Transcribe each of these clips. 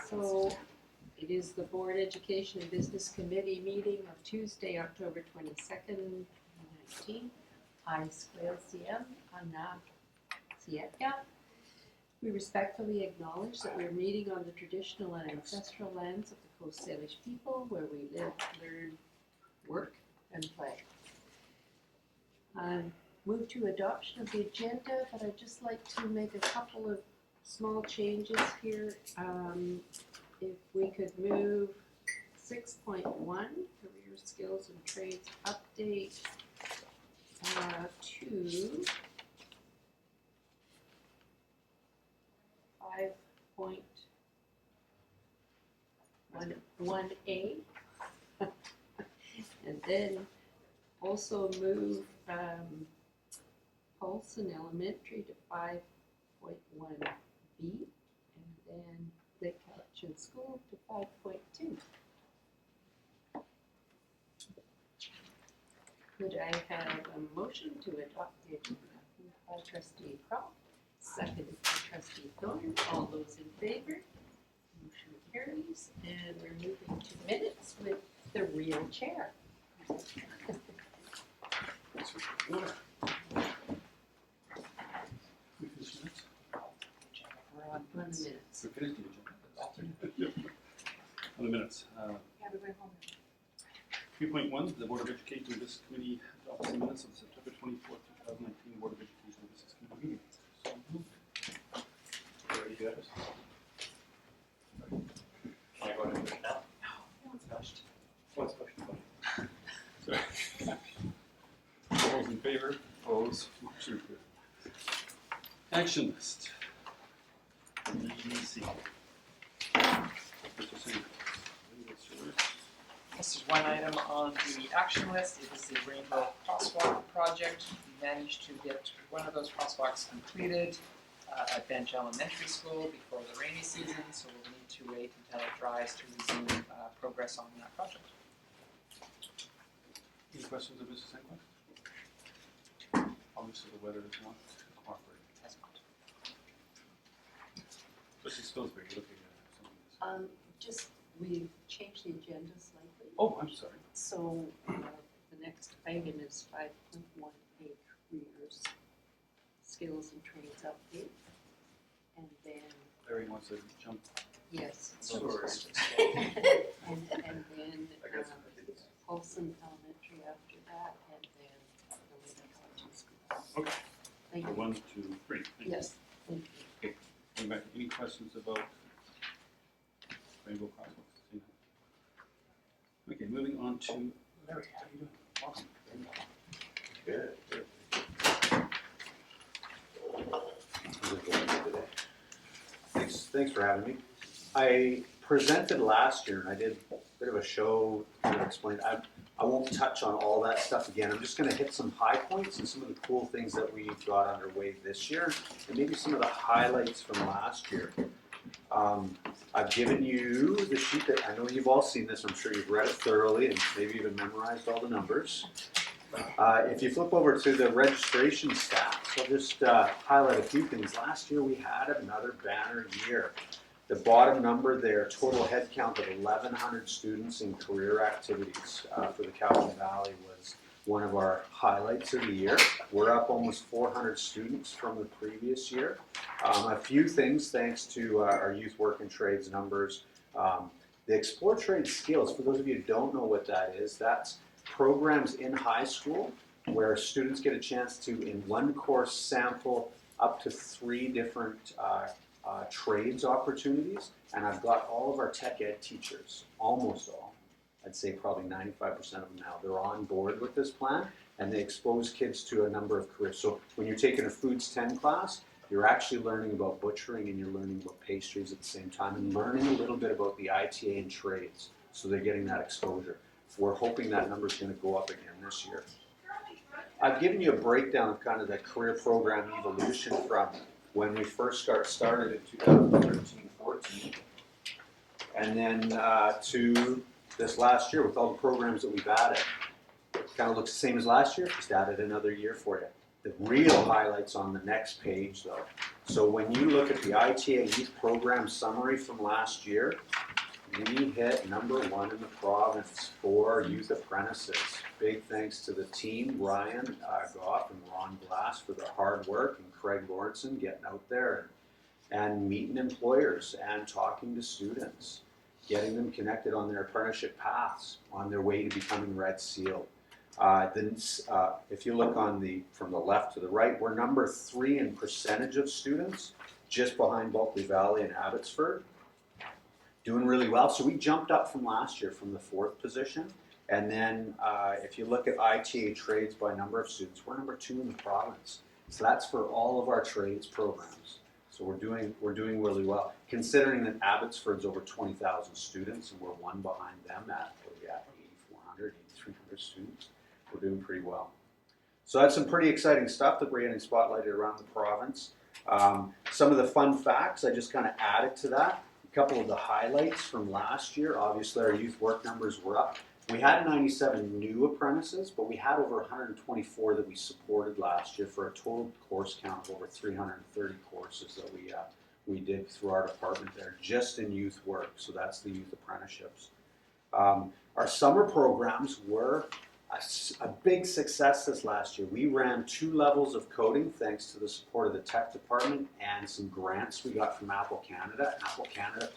So it is the Board Education and Business Committee meeting of Tuesday, October 22nd, 2019. I, Squale CM, Anna Sietya. We respectfully acknowledge that we're meeting on the traditional and ancestral lands of the Coast Salish people, where we live, learn, work, and play. Move to adoption of the agenda, but I'd just like to make a couple of small changes here. If we could move 6.1, career skills and trades update, to 5.1A, and then also move Paulson Elementary to 5.1B, and then Lake Cowichan School to 5.2. Could I have a motion to adopt the agenda? Moved by Trustee Croft, seconded by Trustee Thorne. All those in favor? Motion carries, and we're moving to minutes with the real chair. We're on the minutes. We finished the agenda. On the minutes. Yeah, we went home. 3.1, the Board of Education and Business Committee adopts the minutes of the September 24th, 2019 Board of Education and Business Committee meeting. So moved. Ready to go? Am I going to do it now? No, it's rushed. What's the Sorry. All those in favor? Opposed? Motion carried. Action list. BEBC. Mr. Singh. What's yours? This is one item on the action list. It is the Rainbow Crosswalk project. We managed to get one of those crosswalks completed at Bench Elementary School before the rainy season, so we'll need to wait until it dries to resume progress on that project. Any questions of Mr. Singh? Obviously the weather is not cooperating. As much. Especially Spilsbury, you're looking at some of this. Just, we've changed the agenda slightly. Oh, I'm sorry. So the next item is 5.1A, careers, skills and trades update. And then, Larry wants to jump. yes. Sure. and then I guess I did. Paulson Elementary after that, and then the Lake Cowichan School. Okay. Thank So you. 1, 2, 3. Thank you. Yes, thank you. Going back, any questions about Rainbow Crosswalks? Okay, moving on to Larry. How are you doing? Awesome. Good. Thanks for having me. I presented last year and I did a bit of a show that explained. I won't touch on all that stuff again. I'm just going to hit some high points and some of the cool things that we've got underway this year and maybe some of the highlights from last year. I've given you the sheet that I know you've all seen this. I'm sure you've read it thoroughly and maybe even memorized all the numbers. If you flip over to the registration stats, I'll just highlight a few things. Last year we had another banner year. The bottom number there, total head count of 1,100 students in career activities for the Cowichan Valley was one of our highlights of the year. We're up almost 400 students from the previous year. A few things thanks to our youth work and trades numbers. The Explore Trade Skills, for those of you who don't know what that is, that's programs in high school where students get a chance to, in one course, sample up to 3 different trades opportunities. And I've got all of our tech ed teachers, almost all, I'd say probably 95% of them now, they're on board with this plan and they expose kids to a number of careers. So when you're taking a Foods 10 class, you're actually learning about butchering and you're learning about pastries at the same time and learning a little bit about the ITA and trades. So they're getting that exposure. We're hoping that number is going to go up again this year. I've given you a breakdown of kind of the career program evolution from when we first started in 2013-14 and then to this last year with all the programs that we've added. It kind of looks the same as last year, just added another year for you. The real highlights on the next page though. So when you look at the ITA Youth Program summary from last year, we hit #1 in the province for youth apprentices. Big thanks to the team, Ryan Goff and Ron Glass for their hard work, and Craig Lawrenson getting out there and meeting employers and talking to students, getting them connected on their apprenticeship paths on their way to becoming Red Seal. If you look from the left to the right, we're #3 in percentage of students, just behind Bulkley Valley and Abbotsford. Doing really well. So we jumped up from last year from the 4th position. And then if you look at ITA trades by number of students, we're #2 in the province. So that's for all of our trades programs. So we're doing really well, considering that Abbotsford's over 20,000 students and we're one behind them at 8,400, 8,300 students. We're doing pretty well. So that's some pretty exciting stuff that we're getting spotlighted around the province. Some of the fun facts, I just kind of added to that. A couple of the highlights from last year, obviously our youth work numbers were up. We had 97 new apprentices, but we had over 124 that we supported last year for a total course count of over 330 courses that we did through our department there, just in youth work. So that's the youth apprenticeships. Our summer programs were a big success this last year. We ran 2 levels of coding thanks to the support of the tech department and some grants we got from Apple Canada. Apple Canada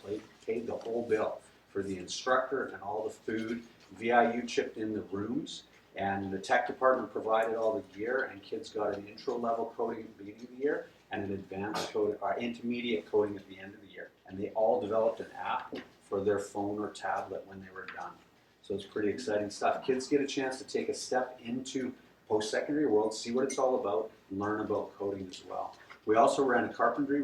paid the whole bill for the instructor and all the food. VIU chipped in the rooms, and the tech department provided all the gear, and kids got an intro level coding at the beginning of the year and an advanced coding, or intermediate coding at the end of the year. And they all developed an app for their phone or tablet when they were done. So it's pretty exciting stuff. Kids get a chance to take a step into post-secondary world, see what it's all about, learn about coding as well. We also ran a carpentry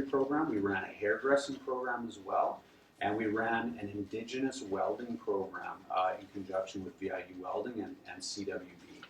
program. We ran a hairdressing program as well. And we ran an Indigenous welding program in conjunction with VIU Welding and CWB.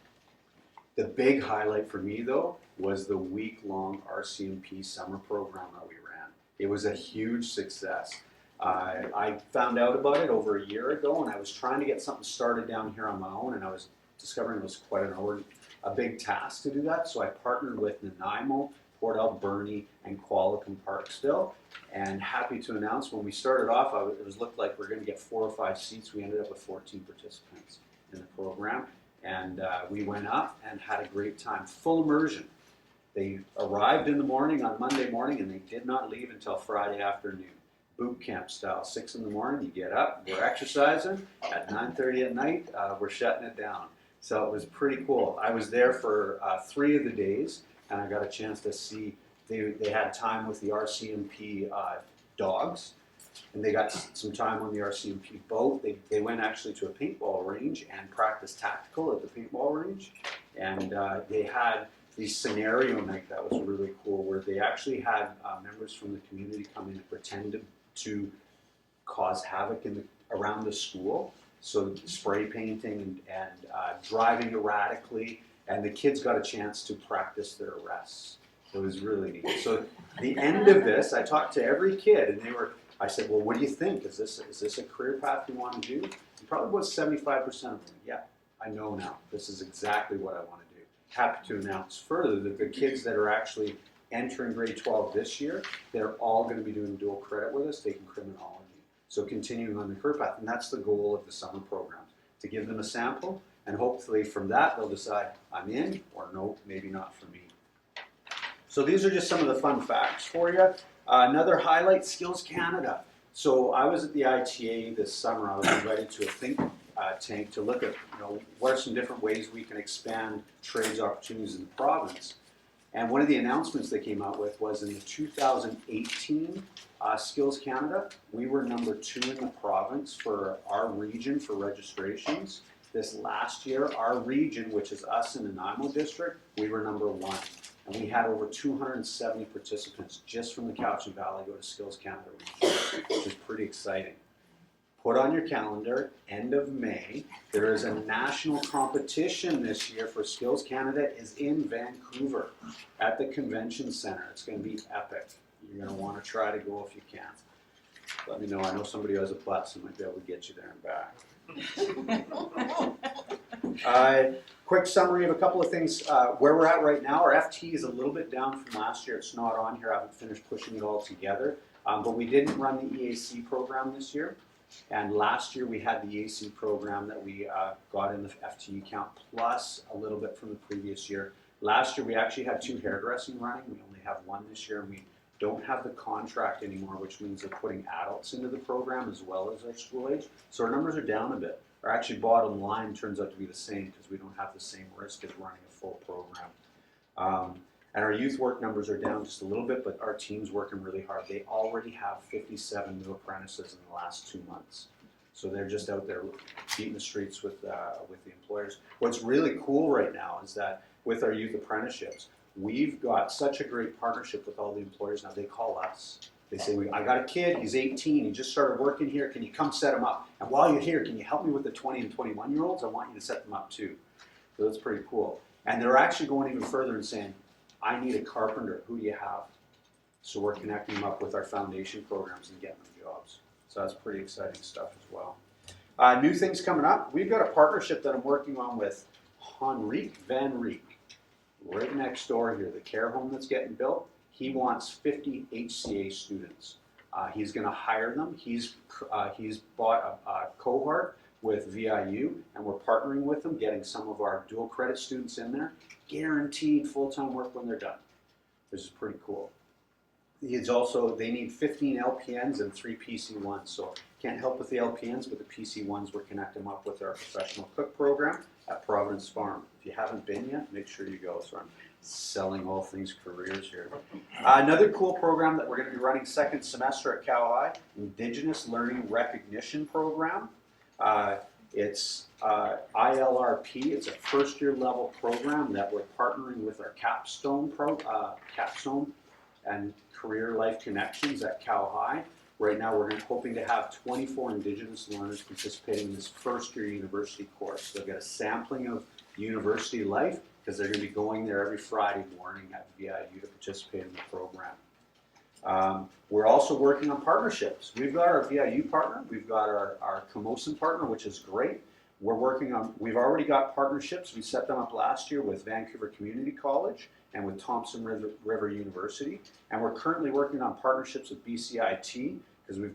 The big highlight for me, though, was the week-long RCMP summer program that we ran. It was a huge success. I found out about it over a year ago, and I was trying to get something started down here on my own, and I was discovering it was quite a big task to do that. So I partnered with Nanaimo, Port Alberni, and Qualicum Parksville, and happy to announce when we started off, it looked like we were going to get 4 or 5 seats. We ended up with 14 participants in the program, and we went up and had a great time. Full immersion. They arrived in the morning on Monday morning, and they did not leave until Friday afternoon. Boot camp style, 6 in the morning, you get up, we're exercising, at 9:30 at night, we're shutting it down. So it was pretty cool. I was there for 3 of the days, and I got a chance to see, they had time with the RCMP dogs, and they got some time on the RCMP boat. They went actually to a paintball range and practiced tactical at the paintball range, and they had the scenario night that was really cool, where they actually had members from the community come in and pretend to cause havoc around the school. So spray painting and driving erratically, and the kids got a chance to practice their arrests. It was really neat. So the end of this, I talked to every kid, and I said, well, what do you think? Is this a career path you want to do? And probably about 75% of them, yeah, I know now. This is exactly what I want to do. Happy to announce further that the kids that are actually entering grade 12 this year, they're all going to be doing dual credit with us, taking criminology. So continuing on the career path, and that's the goal of the summer program, to give them a sample, and hopefully from that they'll decide, I'm in, or no, maybe not for me. So these are just some of the fun facts for you. Another highlight, Skills Canada. So I was at the ITA this summer. I was invited to a think tank to look at, what are some different ways we can expand trades opportunities in the province. And one of the announcements they came out with was in the 2018 Skills Canada, we were #2 in the province for our region for registrations. This last year, our region, which is us in the Nanaimo district, we were #1. And we had over 270 participants just from the Cowichan Valley go to Skills Canada region, which is pretty exciting. Put on your calendar, end of May, there is a national competition this year for Skills Canada is in Vancouver at the Convention Center. It's going to be epic. You're going to want to try to go if you can. Let me know. I know somebody who has a bus who might be able to get you there and back. Quick summary of a couple of things. Where we're at right now, our FT is a little bit down from last year. It's not on here. I haven't finished pushing it all together. But we didn't run the EAC program this year. And last year we had the EAC program that we got in the FTE count plus a little bit from the previous year. Last year we actually had 2 hairdressing running. We only have 1 this year, and we don't have the contract anymore, which means they're putting adults into the program as well as our school age. So our numbers are down a bit. Our actually bottom line turns out to be the same because we don't have the same risk as running a full program. And our youth work numbers are down just a little bit, but our team's working really hard. They already have 57 new apprentices in the last 2 months. So they're just out there beating the streets with the employers. What's really cool right now is that with our youth apprenticeships, we've got such a great partnership with all the employers now. They call us. They say, I got a kid, he's 18, he just started working here, can you come set him up? And while you're here, can you help me with the 20 and 21-year-olds? I want you to set them up too. So that's pretty cool. And they're actually going even further and saying, I need a carpenter, who do you have? So we're connecting them up with our foundation programs and getting them jobs. So that's pretty exciting stuff as well. New things coming up. We've got a partnership that I'm working on with Henrique Van Riek, right next door here, the care home that's getting built. He wants 50 HCA students. He's going to hire them. He's bought a cohort with VIU, and we're partnering with them, getting some of our dual credit students in there. Guaranteed full-time work when they're done. This is pretty cool. They need 15 LPNs and 3 PC1s, so can't help with the LPNs, but the PC1s, we're connecting them up with our professional cook program at Providence Farm. If you haven't been yet, make sure you go. So I'm selling all things careers here. Another cool program that we're going to be running second semester at Cal High, Indigenous Learning Recognition Program. It's ILRP. It's a first-year level program that we're partnering with our Capstone and Career Life Connections at Cal High. Right now, we're hoping to have 24 Indigenous learners participating in this first-year university course. They'll get a sampling of university life because they're going to be going there every Friday morning at VIU to participate in the program. We're also working on partnerships. We've got our VIU partner, we've got our Camosun partner, which is great. We've already got partnerships. We set them up last year with Vancouver Community College and with Thompson River University. And we're currently working on partnerships with BCIT because we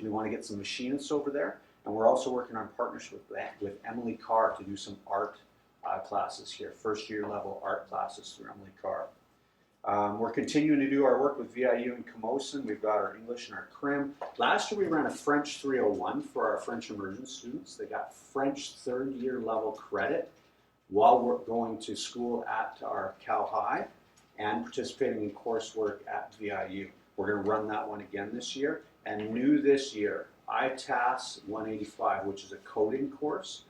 want to get some machinists over there. And we're also working on partnerships with Emily Carr to do some art classes here, first year level art classes through Emily Carr. We're continuing to do our work with VIU and Camosun. We've got our English and our Crim. Last year we ran a French 301 for our French immersion students. They got French third year level credit while we're going to school at our Cal High and participating in coursework at VIU. We're going to run that one again this year. And new this year, ITAS 185, which is a coding course.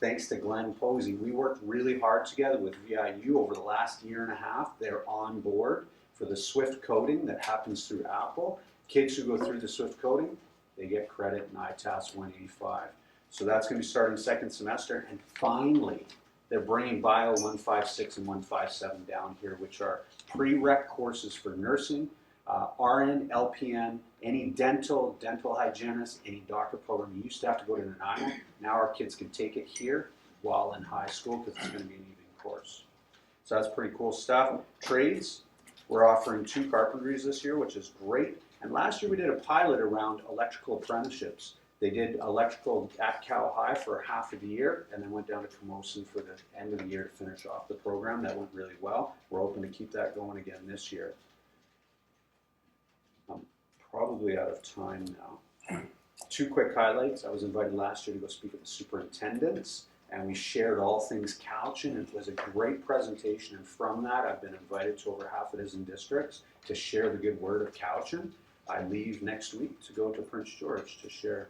Thanks to Glenn Posey, we worked really hard together with VIU over the last year and a half. They're on board for the Swift coding that happens through Apple. Kids who go through the Swift coding, they get credit in ITAS 185. So that's going to be starting second semester. And finally, they're bringing Bio 156 and 157 down here, which are prereq courses for nursing, RN, LPN, any dental hygienist, any doctor program. You used to have to go to Nanaimo. Now our kids can take it here while in high school because it's going to be an evening course. So that's pretty cool stuff. Trades, we're offering 2 carpentries this year, which is great. And last year we did a pilot around electrical apprenticeships. They did electrical at Cal High for half of the year and then went down to Camosun for the end of the year to finish off the program. That went really well. We're hoping to keep that going again this year. I'm probably out of time now. 2 quick highlights. I was invited last year to go speak at the superintendents, and we shared all things Cowichan. It was a great presentation, and from that I've been invited to over half a dozen districts to share the good word of Cowichan. I leave next week to go to Prince George to share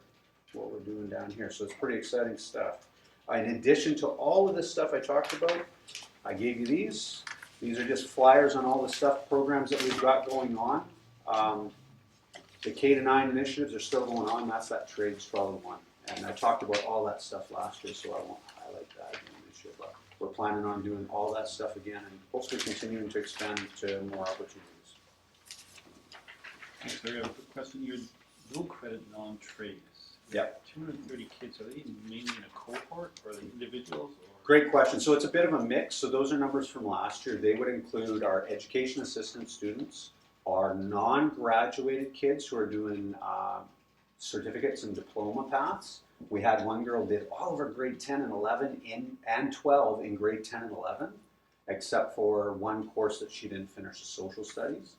what we're doing down here. So it's pretty exciting stuff. In addition to all of this stuff I talked about, I gave you these. These are just flyers on all the stuff, programs that we've got going on. The K-9 initiatives are still going on. That's that trades probably one. And I talked about all that stuff last year, so I won't highlight that again this year. But we're planning on doing all that stuff again and hopefully continuing to expand to more opportunities. Thanks, Larry. I have a quick question. Your dual credit non-trades, Yep. 230 kids, are they mainly in a cohort, or are they individuals, or? Great question. So it's a bit of a mix. So those are numbers from last year. They would include our education assistant students, our non-graduated kids who are doing certificates and diploma paths. We had one girl did all of her grade 10 and 11 and 12 in grade 10 and 11, except for one course that she didn't finish, social studies.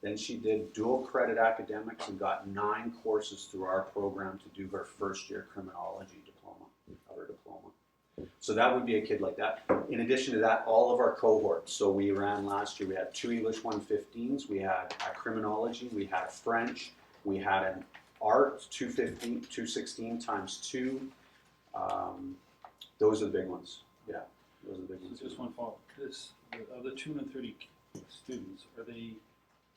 Then she did dual credit academics and got 9 courses through our program to do her first year criminology diploma, of her diploma. So that would be a kid like that. In addition to that, all of our cohorts. So we ran last year, we had 2 English 115s, we had a criminology, we had a French, we had an art 216 times 2. Those are the big ones. Yeah, those are the big ones. So just one follow-up. Of the 230 students, are they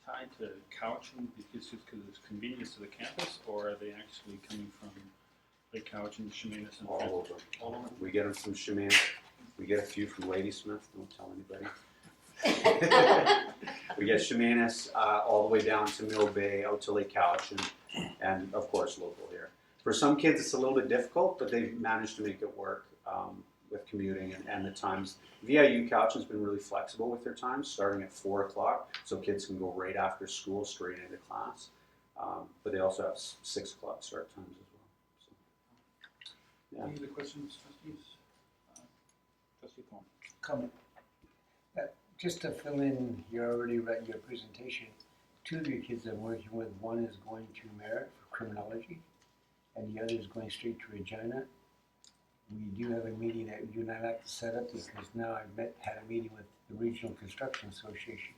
tied to Cowichan because it's convenience to the campus, or are they actually coming from Lake Cowichan, Chemainus, and All over. all over? We get them from Chemainus. We get a few from Ladysmith. Don't tell anybody. We get Chemainus all the way down to Mill Bay, out to Lake Cowichan, and of course local here. For some kids it's a little bit difficult, but they've managed to make it work with commuting and the times. VIU Cowichan's been really flexible with their times, starting at 4 o'clock, so kids can go right after school straight into class. But they also have 6 o'clock start times as well. So, yeah. Any other questions, trustees? Trustee Thorne. Comment. Just to fill in, you already read your presentation. 2 of your kids I'm working with, one is going to Merritt for criminology, and the other is going straight to Regina. We do have a meeting that you and I like to set up because now I've had a meeting with the Regional Construction Association.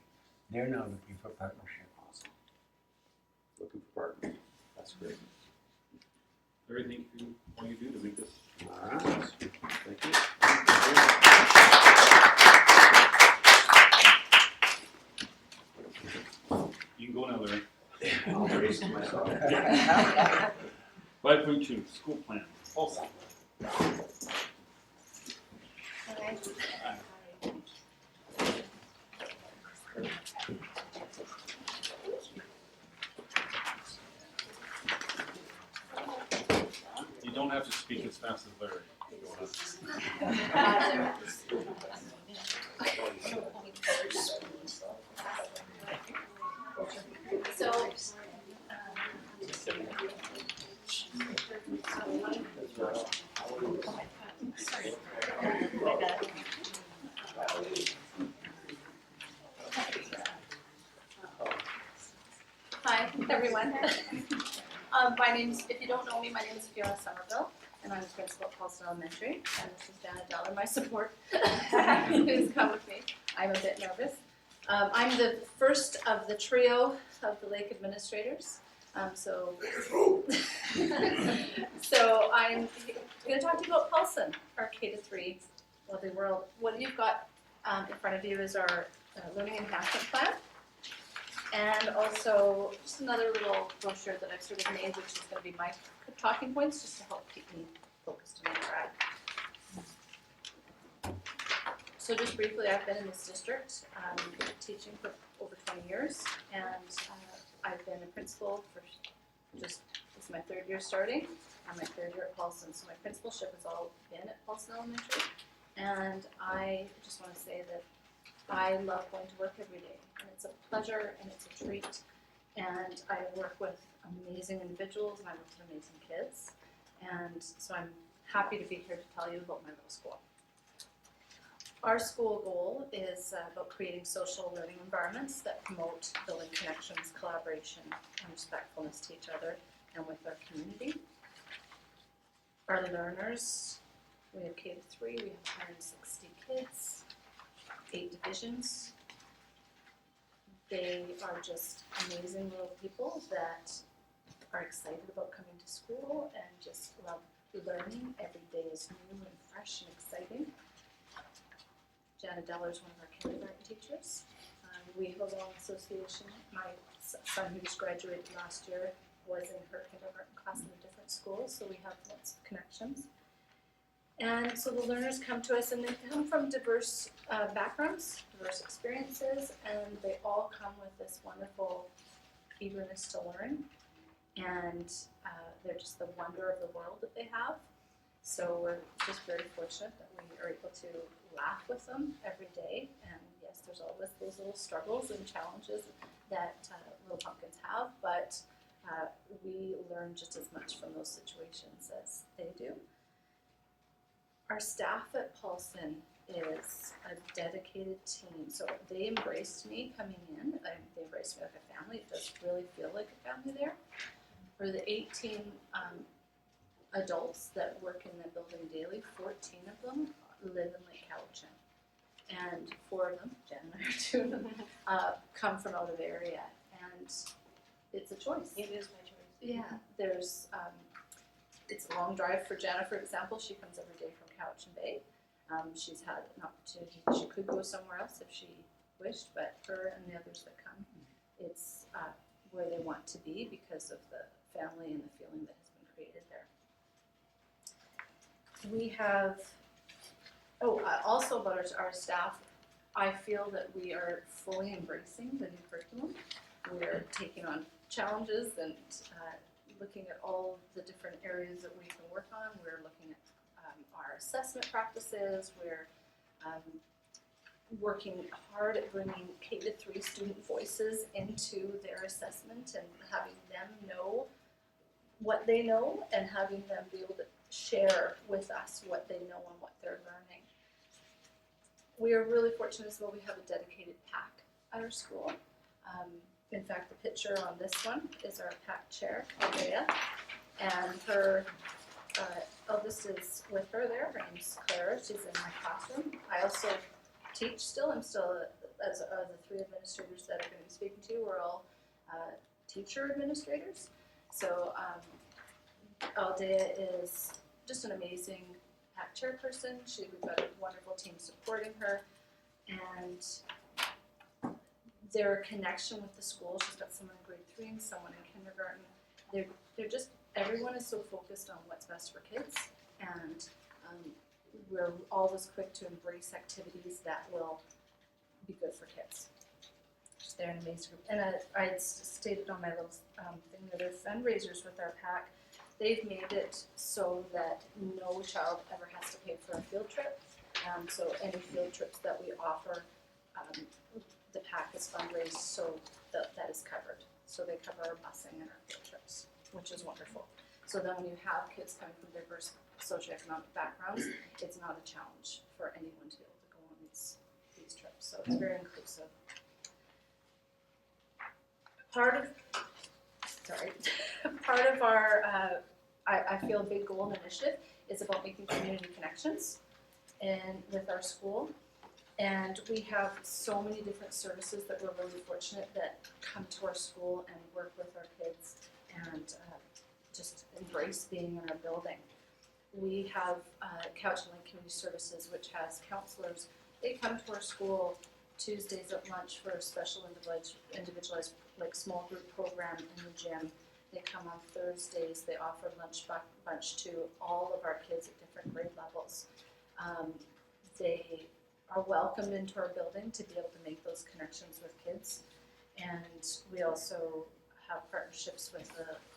They're now looking for partnership. Awesome. Looking for partners. That's great. Larry, thank you for all you do to make this. All right. Thank you. You can go now, Larry. I'll raise it myself. 5.2, school plan. Also. You don't have to speak as fast as Larry. Hi, everyone. My name's, if you don't know me, my name is Fiona Somerville, and I'm the principal at Paulson Elementary, and this is Janet Deller, my support, who's come with me. I'm a bit nervous. I'm the first of the trio of the Lake administrators. So I'm going to talk to you about Paulson, our K-3 lovely world. What you've got in front of you is our learning enhancement plan. And also just another little brochure that I've sort of made, which is going to be my talking points, just to help keep me focused on where we're at. So just briefly, I've been in this district teaching for over 20 years, and I've been a principal for this is my 3rd year starting. I'm my 3rd year at Paulson, so my principalship has all been at Paulson Elementary, and I just want to say that I love going to work every day, and it's a pleasure and it's a treat, and I work with amazing individuals and I work with amazing kids, and so I'm happy to be here to tell you about my little school. Our school goal is about creating social learning environments that promote building connections, collaboration, and respectfulness to each other and with our community. Our learners, we have K-3, we have 160 kids, 8 divisions. They are just amazing little people that are excited about coming to school and just love learning. Every day is new and fresh and exciting. Janet Deller is one of our kindergarten teachers. We have a long association. My son, who just graduated last year, was in her kindergarten class in a different school, so we have lots of connections. And so the learners come to us, and they come from diverse backgrounds, diverse experiences, and they all come with this wonderful eagerness to learn. And they're just the wonder of the world that they have. So we're just very fortunate that we are able to laugh with them every day. And yes, there's always those little struggles and challenges that little pumpkins have, but we learn just as much from those situations as they do. Our staff at Paulson is a dedicated team. So they embraced me coming in. They embraced me like a family. It does really feel like a family there. For the 18 adults that work in the building daily, 14 of them live in Lake Cowichan. And 4 of them, Jen and I are 2 of them, come from out of area. And it's a choice. It is my choice. Yeah, there's, it's a long drive for Jenna, for example. She comes every day from Cowichan Bay. She's had an opportunity, she could go somewhere else if she wished, but her and the others that come, it's where they want to be because of the family and the feeling that has been created there. We have, also about our staff, I feel that we are fully embracing the new curriculum. We're taking on challenges and looking at all the different areas that we can work on. We're looking at our assessment practices. We're working hard at bringing K-3 student voices into their assessment and having them know what they know and having them be able to share with us what they know and what they're learning. We are really fortunate as well. We have a dedicated PAC at our school. In fact, the picture on this one is our PAC chair, Aldea, and her eldest is with her there. Her name's Clara. She's in my classroom. I also teach still. I'm still, as the 3 administrators that are going to be speaking to you, we're all teacher administrators. So Aldea is just an amazing PAC chairperson. We've got a wonderful team supporting her, and their connection with the school. She's got someone in grade 3 and someone in kindergarten. They're just, everyone is so focused on what's best for kids, and we're always quick to embrace activities that will be good for kids. They're an amazing group. And I stated on my little thing that they're fundraisers with our PAC. They've made it so that no child ever has to pay for a field trip. So any field trips that we offer, the PAC is fundraised so that is covered. So they cover our busing and our field trips, which is wonderful. So then when you have kids coming from diverse socioeconomic backgrounds, it's not a challenge for anyone to be able to go on these trips. So it's very inclusive. Part of our, I feel, big goal and initiative is about making community connections and with our school. And we have so many different services that we're really fortunate that come to our school and work with our kids and just embrace being in our building. We have Cowichan Lake Community Services, which has counselors. They come to our school Tuesdays at lunch for a special individualized like small group program in the gym. They come on Thursdays. They offer lunch bunch to all of our kids at different grade levels. They are welcomed into our building to be able to make those connections with kids. And we also have partnerships with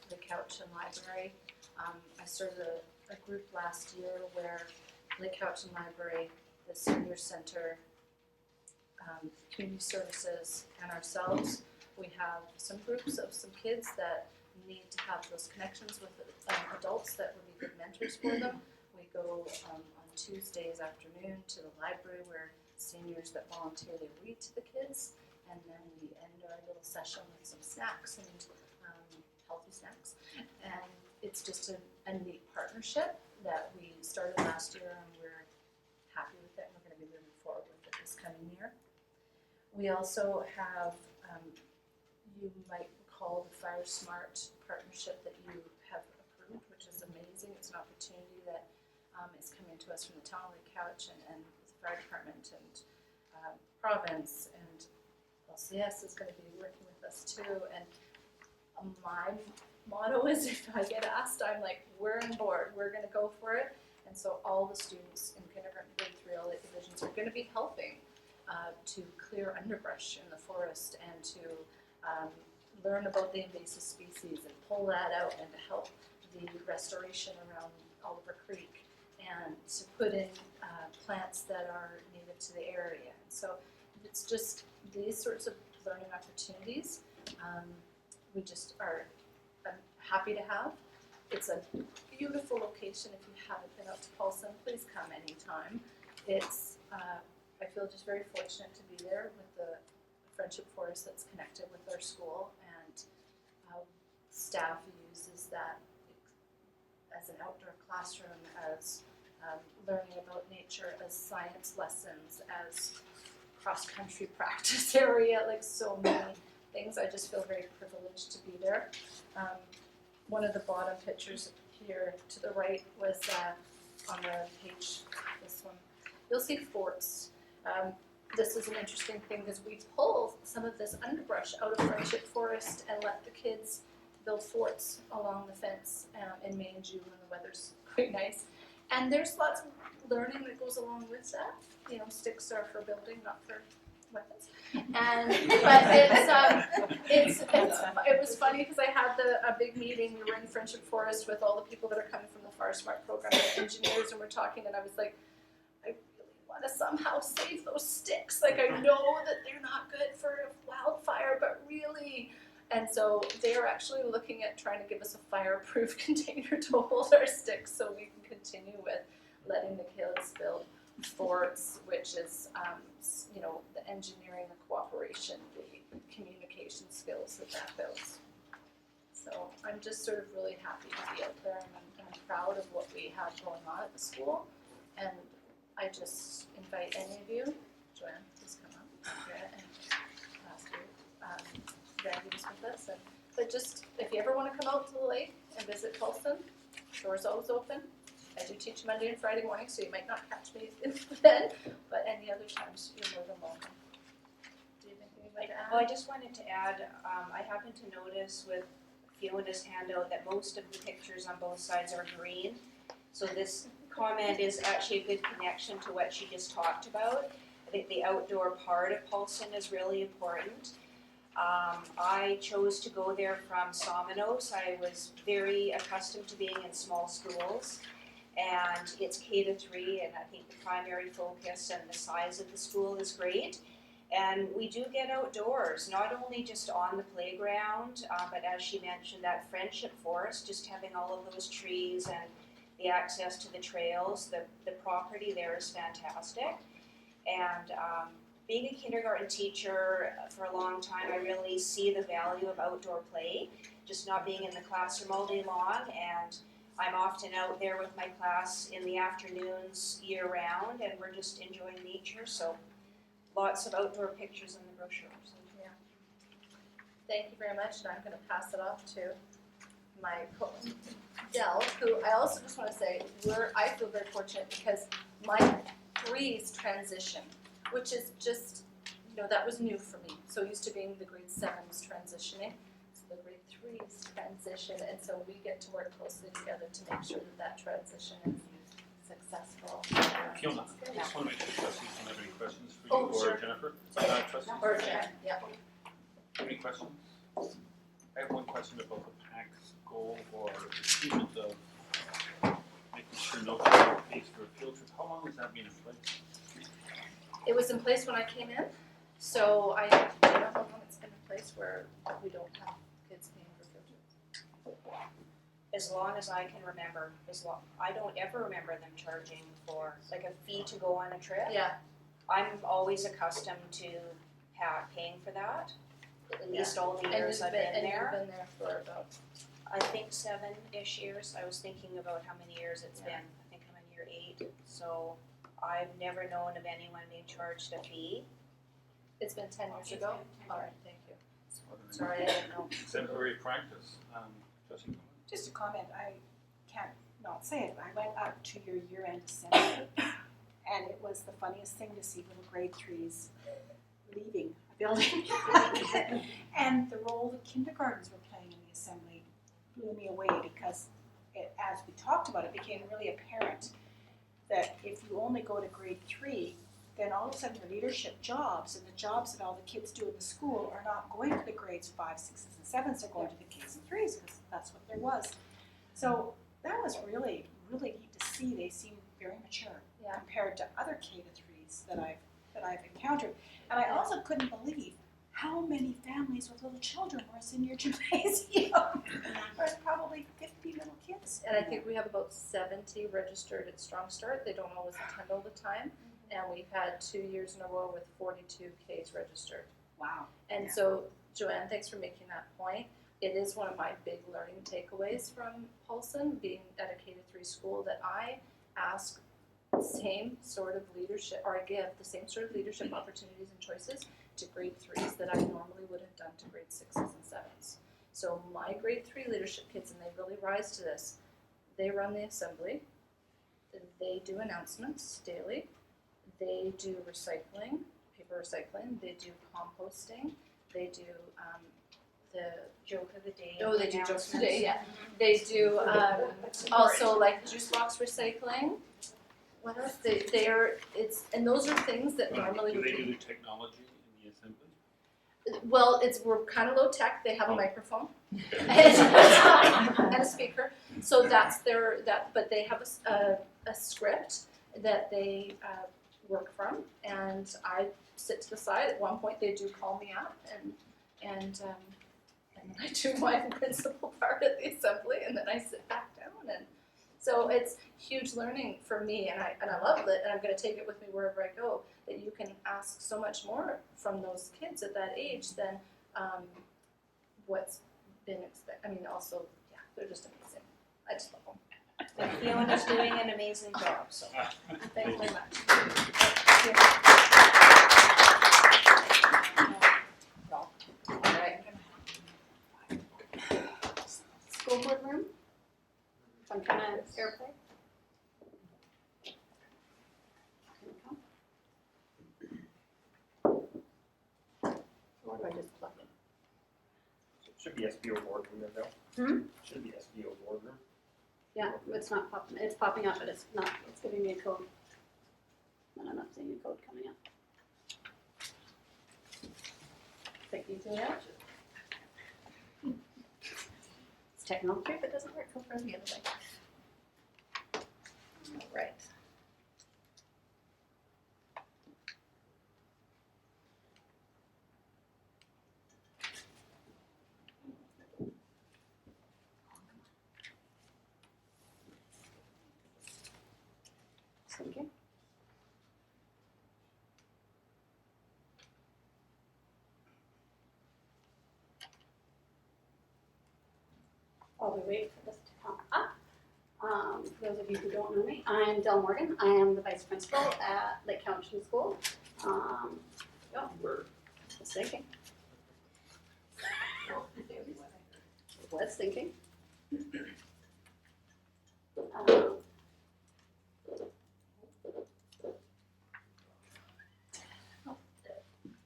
the Cowichan Library. I started a group last year where the Cowichan Library, the Senior Center, Community Services, and ourselves, we have some groups of some kids that need to have those connections with adults that would be good mentors for them. We go on Tuesdays afternoon to the library where seniors that volunteer, they read to the kids, and then we end our little session with some snacks and healthy snacks. And it's just a neat partnership that we started last year, and we're happy with it, and we're going to be moving forward with it this coming year. We also have, you might recall the Fire Smart partnership that you have approved, which is amazing. It's an opportunity that is coming to us from the town of Lake Cowichan and the fire department and province, and LCS is going to be working with us too. And my motto is, if I get asked, I'm like, we're on board, we're going to go for it. And so all the students in kindergarten, grade 3, all 8 divisions are going to be helping to clear underbrush in the forest and to learn about the invasive species and pull that out and to help the restoration around Oliver Creek and to put in plants that are native to the area. And so it's just these sorts of learning opportunities we just are happy to have. It's a beautiful location. If you haven't been out to Paulson, please come anytime. It's I feel just very fortunate to be there with the Friendship Forest that's connected with our school, and staff uses that as an outdoor classroom, as learning about nature, as science lessons, as cross-country practice area, like so many things. I just feel very privileged to be there. One of the bottom pictures here to the right was on the page, this one. You'll see forts. This is an interesting thing because we pull some of this underbrush out of Friendship Forest and let the kids build forts along the fence in May and June when the weather's quite nice. And there's lots of learning that goes along with that. You know, sticks are for building, not for weapons. And but it was funny because I had a big meeting. We were in Friendship Forest with all the people that are coming from the Fire Smart program, the engineers, and we're talking. And I was like, I really want to somehow save those sticks. Like I know that they're not good for a wildfire, but really. And so they're actually looking at trying to give us a fireproof container to hold our sticks so we can continue with letting the kids build forts, which is, you know, the engineering, the cooperation, the communication skills that builds. So I'm just sort of really happy to be out there, and I'm proud of what we have going on at the school. And I just invite any of you, Joanne, please come up, Andrea, and last year, Randy was with us. But just, if you ever want to come out to the lake and visit Paulson, door's always open. I do teach Monday and Friday morning, so you might not catch me then, but any other times you're more than welcome. Do you have anything you'd like to add? Well, I just wanted to add, I happened to notice with Fiona's handout that most of the pictures on both sides are green. So this comment is actually a good connection to what she just talked about. I think the outdoor part of Paulson is really important. I chose to go there from Somenos. I was very accustomed to being in small schools. And it's K-3, and I think the primary focus and the size of the school is great. And we do get outdoors, not only just on the playground, but as she mentioned, that Friendship Forest, just having all of those trees and the access to the trails, the property there is fantastic. And being a kindergarten teacher for a long time, I really see the value of outdoor play, just not being in the classroom all day long. And I'm often out there with my class in the afternoons year-round, and we're just enjoying nature. So lots of outdoor pictures in the brochure. Yeah. Thank you very much, and I'm going to pass it off to my Dell, who I also just want to say I feel very fortunate because my 3's transition, which is just, you know, that was new for me. So used to being the grade 7s transitioning. The grade 3's transition, and so we get to work closely together to make sure that transition is successful. Fiona, I just want to make sure trustees don't have any questions for you Oh, or sure. Jennifer. Trustees, Or Jen, yeah. any questions? I have one question about the PAC's goal or achievement of making sure no child pays for a field trip. How long has that been in place? It was in place when I came in, so I don't know how long it's been in place where we don't have kids paying for field trips. As long as I can remember, I don't ever remember them charging for like a fee to go on a trip. Yeah. I'm always accustomed to paying for that, at least all the years I've been there. And you've been there for about, I think 7-ish years. I was thinking about how many years it's been. I think I'm in year 8. So I've never known of anyone being charged a fee. it's been 10 years ago? All right, thank you. Other than Sorry, I didn't know. exemplary practice. Trustee Coleman? Just a comment, I can't not say it, I went up to your year-end assembly, and it was the funniest thing to see little grade 3s leaving a building. And the role the kindergartens were playing in the assembly blew me away because as we talked about it, became really apparent that if you only go to grade 3, then all of a sudden your leadership jobs and the jobs that all the kids do in the school are not going to the grades 5, 6s, and 7s, they're going to the Ks and 3s because that's what there was. So that was really, really neat to see. They seem very mature Yeah. compared to other K-3s that I've encountered. And I also couldn't believe how many families with little children were in your gymnasium. There's probably 50 little kids. And I think we have about 70 registered at Strong Start. They don't always attend all the time. And we've had 2 years in a row with 42 Ks registered. Wow. And Yeah. so, Joanne, thanks for making that point. It is one of my big learning takeaways from Paulson, being at a K-3 school, that I ask the same sort of leadership, or I give the same sort of leadership opportunities and choices to grade 3s that I normally would have done to grade 6s and 7s. So my grade 3 leadership kids, and they really rise to this, they run the assembly, they do announcements daily, they do recycling, paper recycling, they do composting, they do the Joke of the day. oh, they do jokes announcements. today, yeah. They do also like juice box recycling. What else? They are, it's, and those are things that normally Do would they do be, the technology in the assembly? well, we're kind of low tech. They have a Oh. microphone and a speaker. So that's but they have a script that they work from, and I sit to the side. At one point, they do call me up, and then I do my principal part of the assembly, and then I sit back down, and so it's huge learning for me, and I love it, and I'm going to take it with me wherever I go. That you can ask so much more from those kids at that age than what's been expected. I mean, also, yeah, they're just amazing. I just love them. And Fiona's doing an amazing job, so. Thank you very much. All right. School board room? Some kind of airplane? Or do I just plug in? Should be SBO boardroom there, Hmm? Should be SBO boardroom. Yeah, it's not popping, it's popping up, but it's not, it's giving me a code. And I'm not seeing a code coming up. Take these in there. It's technology, if it doesn't work, go for the other way. All right. Syncing. While we wait for this to come up, for those of you who don't know me, I'm Del Morgan. I am the vice principal at Lake Cowichan School. Yeah, it's thinking. It was thinking.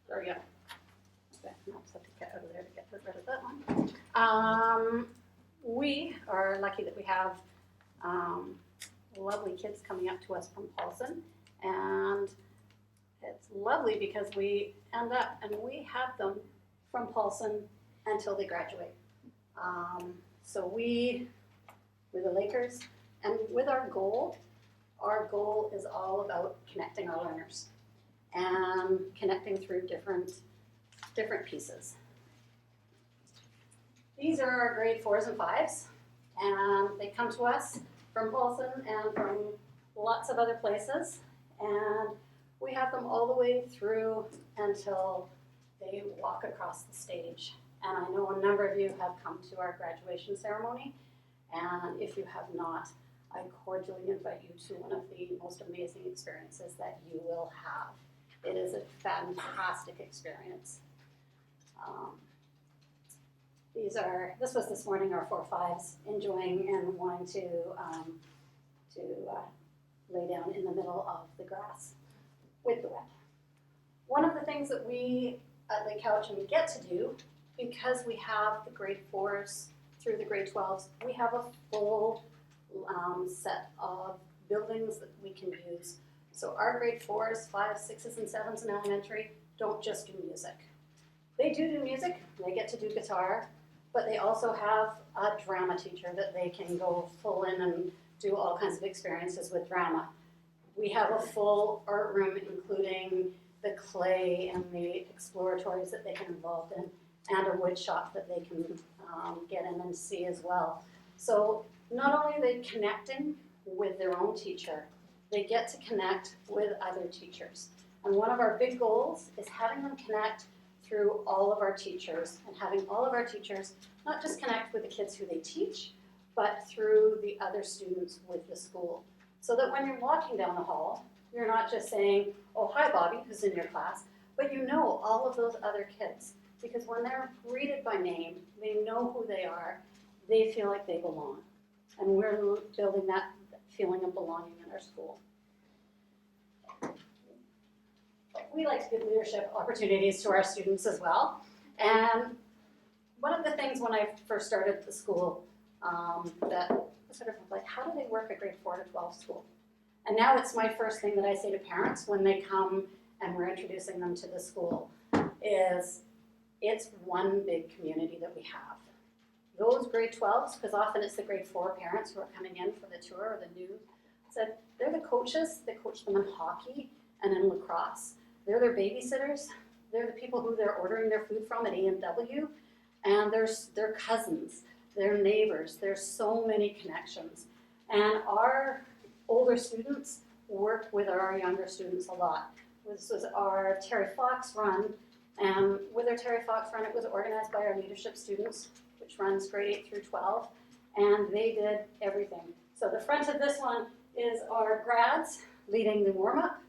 There we go. Okay, now I have to get out of there to get rid of that one. We are lucky that we have lovely kids coming up to us from Paulson, and it's lovely because we end up and we have them from Paulson until they graduate. So we're the Lakers, and with our goal is all about connecting our learners and connecting through different pieces. These are our grade 4s and 5s, and they come to us from Paulson and from lots of other places, and we have them all the way through until they walk across the stage. And I know a number of you have come to our graduation ceremony, and if you have not, I cordially invite you to one of the most amazing experiences that you will have. It is a fantastic experience. This was this morning, our 4-5s enjoying and wanting to lay down in the middle of the grass with the wet. One of the things that we at Lake Cowichan get to do, because we have the grade 4s through the grade 12s, we have a full set of buildings that we can use. So our grade 4s, 5s, 6s, and 7s in elementary don't just do music. They do music, they get to do guitar, but they also have a drama teacher that they can go full in and do all kinds of experiences with drama. We have a full art room, including the clay and the exploratories that they can involve in, and a wood shop that they can get in and see as well. So not only are they connecting with their own teacher, they get to connect with other teachers. And one of our big goals is having them connect through all of our teachers, and having all of our teachers not just connect with the kids who they teach, but through the other students with the school. So that when you're walking down the hall, you're not just saying, oh, hi, Bobby, who's in your class, but you know all of those other kids. Because when they're greeted by name, they know who they are, they feel like they belong. And we're building that feeling of belonging in our school. We like to give leadership opportunities to our students as well. And one of the things when I first started the school that was sort of like, how do they work a grade 4 to 12 school? And now it's my first thing that I say to parents when they come and we're introducing them to the school is it's one big community that we have. Those grade 12s, because often it's the grade 4 parents who are coming in for the tour or the new, said they're the coaches that coach them in hockey and in lacrosse. They're their babysitters. They're the people who they're ordering their food from at A&W. And there's their cousins, their neighbors. There's so many connections. And our older students work with our younger students a lot. This was our Terry Fox run. And with our Terry Fox run, it was organized by our leadership students, which runs grade 8 through 12. And they did everything. So the front of this one is our grads leading the warm-up.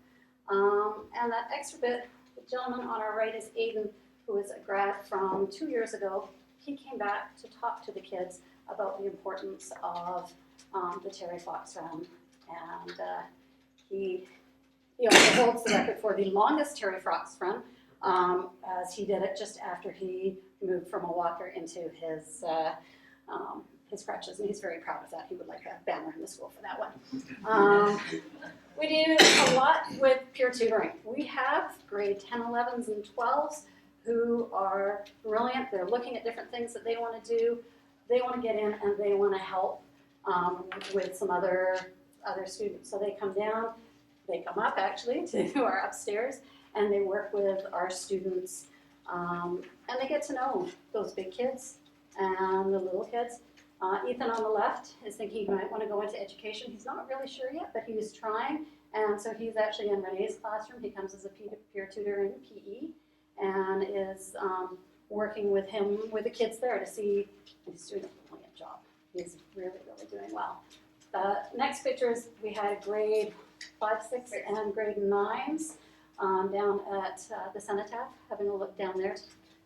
And that extra bit, the gentleman on our right is Aiden, who is a grad from 2 years ago. He came back to talk to the kids about the importance of the Terry Fox run. And he holds the record for the longest Terry Fox run, as he did it just after he moved from a walker into his crutches, and he's very proud of that. He would like a banner in the school for that one. We do a lot with peer tutoring. We have grade 10, 11s, and 12s who are brilliant. They're looking at different things that they want to do. They want to get in and they want to help with some other students. So they come down, they come up actually to our upstairs, and they work with our students. And they get to know those big kids and the little kids. Ethan on the left is thinking he might want to go into education. He's not really sure yet, but he's trying. And so he's actually in Renee's classroom. He comes as a peer tutor in PE and is working with him, with the kids there to see if he's doing a brilliant job. He's really, really doing well. Next pictures, we had grade 5, 6, and grade 9s down at the Cenotaph, having a look down there,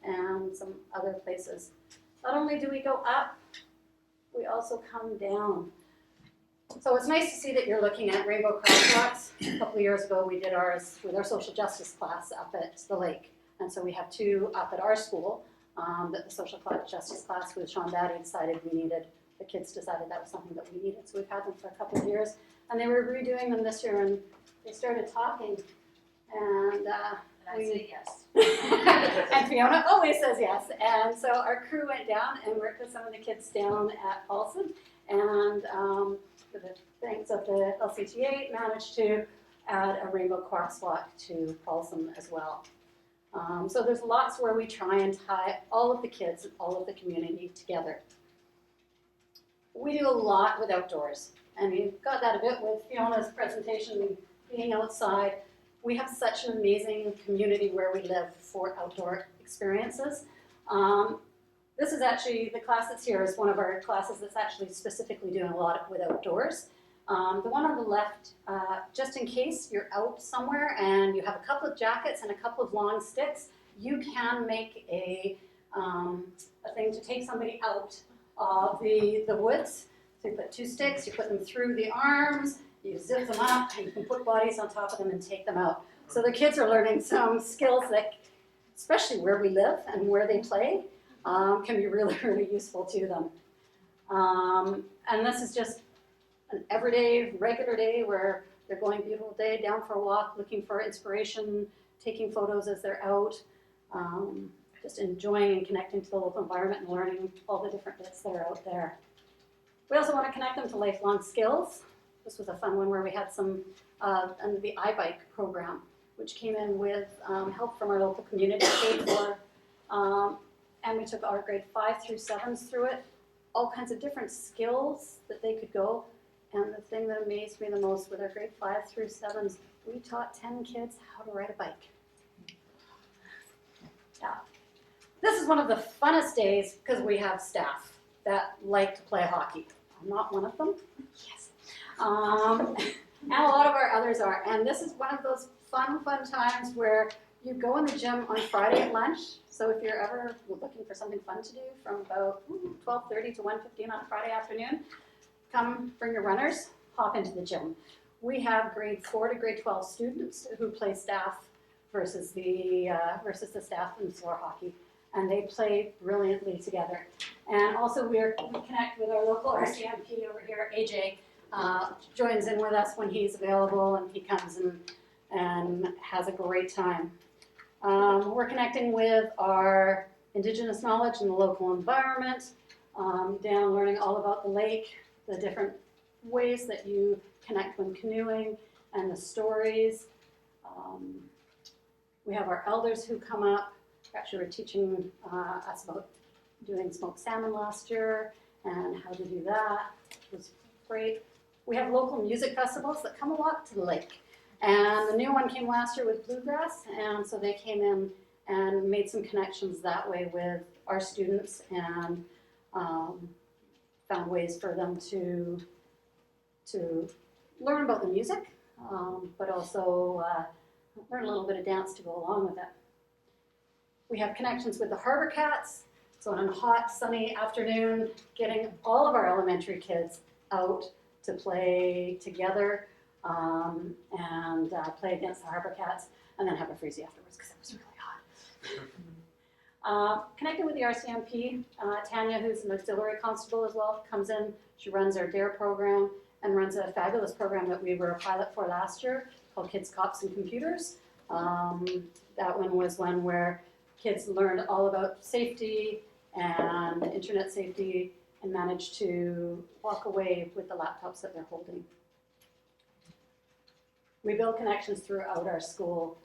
and some other places. Not only do we go up, we also come down. So it's nice to see that you're looking at rainbow crosswalks. A couple of years ago, we did ours with our social justice class up at the lake. And so we have 2 up at our school that the social justice class with Sean Batty decided we needed. The kids decided that was something that we needed. So we've had them for a couple of years. And they were redoing them this year, and they started talking. And I say yes. and Fiona always says yes. And so our crew went down and worked with some of the kids down at Paulson, and with the thanks of the LCTA, managed to add a rainbow crosswalk to Paulson as well. So there's lots where we try and tie all of the kids and all of the community together. We do a lot with outdoors, and you got that a bit with Fiona's presentation, being outside. We have such an amazing community where we live for outdoor experiences. This is actually, the class that's here is one of our classes that's actually specifically doing a lot with outdoors. The one on the left, just in case you're out somewhere and you have a couple of jackets and a couple of long sticks, you can make a thing to take somebody out of the woods. So you put 2 sticks, you put them through the arms, you zip them up, and you can put bodies on top of them and take them out. So the kids are learning some skills that, especially where we live and where they play, can be really, really useful to them. And this is just an everyday, regular day where they're going a beautiful day, down for a walk, looking for inspiration, taking photos as they're out. just enjoying and connecting to the local environment and learning all the different bits that are out there. We also want to connect them to lifelong skills. This was a fun one where we had some under the iBike program, which came in with help from our local community, paid for, and we took our grade 5 through 7s through it, all kinds of different skills that they could go. And the thing that amazed me the most with our grade 5 through 7s, we taught 10 kids how to ride a bike. Yeah. This is one of the funnest days because we have staff that like to play hockey. I'm not one of them. Yes. And a lot of our others are. And this is one of those fun times where you go in the gym on Friday at lunch. So if you're ever looking for something fun to do from about 12:30 to 1:15 on a Friday afternoon, come bring your runners, hop into the gym. We have grade 4 to grade 12 students who play staff versus the staff in floor hockey. And they play brilliantly together. And also we connect with our local RCMP over here, AJ, joins in with us when he's available, and he comes and has a great time. We're connecting with our Indigenous knowledge in the local environment, down learning all about the lake, the different ways that you connect when canoeing, and the stories. We have our elders who come up. Actually, were teaching us about doing smoked salmon last year and how to do that. It was great. We have local music festivals that come a lot to the lake. And the new one came last year with bluegrass, and so they came in and made some connections that way with our students and found ways for them to learn about the music, but also learn a little bit of dance to go along with it. We have connections with the Harbor Cats, so on a hot, sunny afternoon, getting all of our elementary kids out to play together and play against the Harbor Cats, and then have a freezy afterwards because it was really hot. Connecting with the RCMP, Tanya, who's an auxiliary constable as well, comes in. She runs our DARE program and runs a fabulous program that we were a pilot for last year called Kids, Cops, and Computers. That one was one where kids learned all about safety and internet safety and managed to walk away with the laptops that they're holding. We build connections throughout our school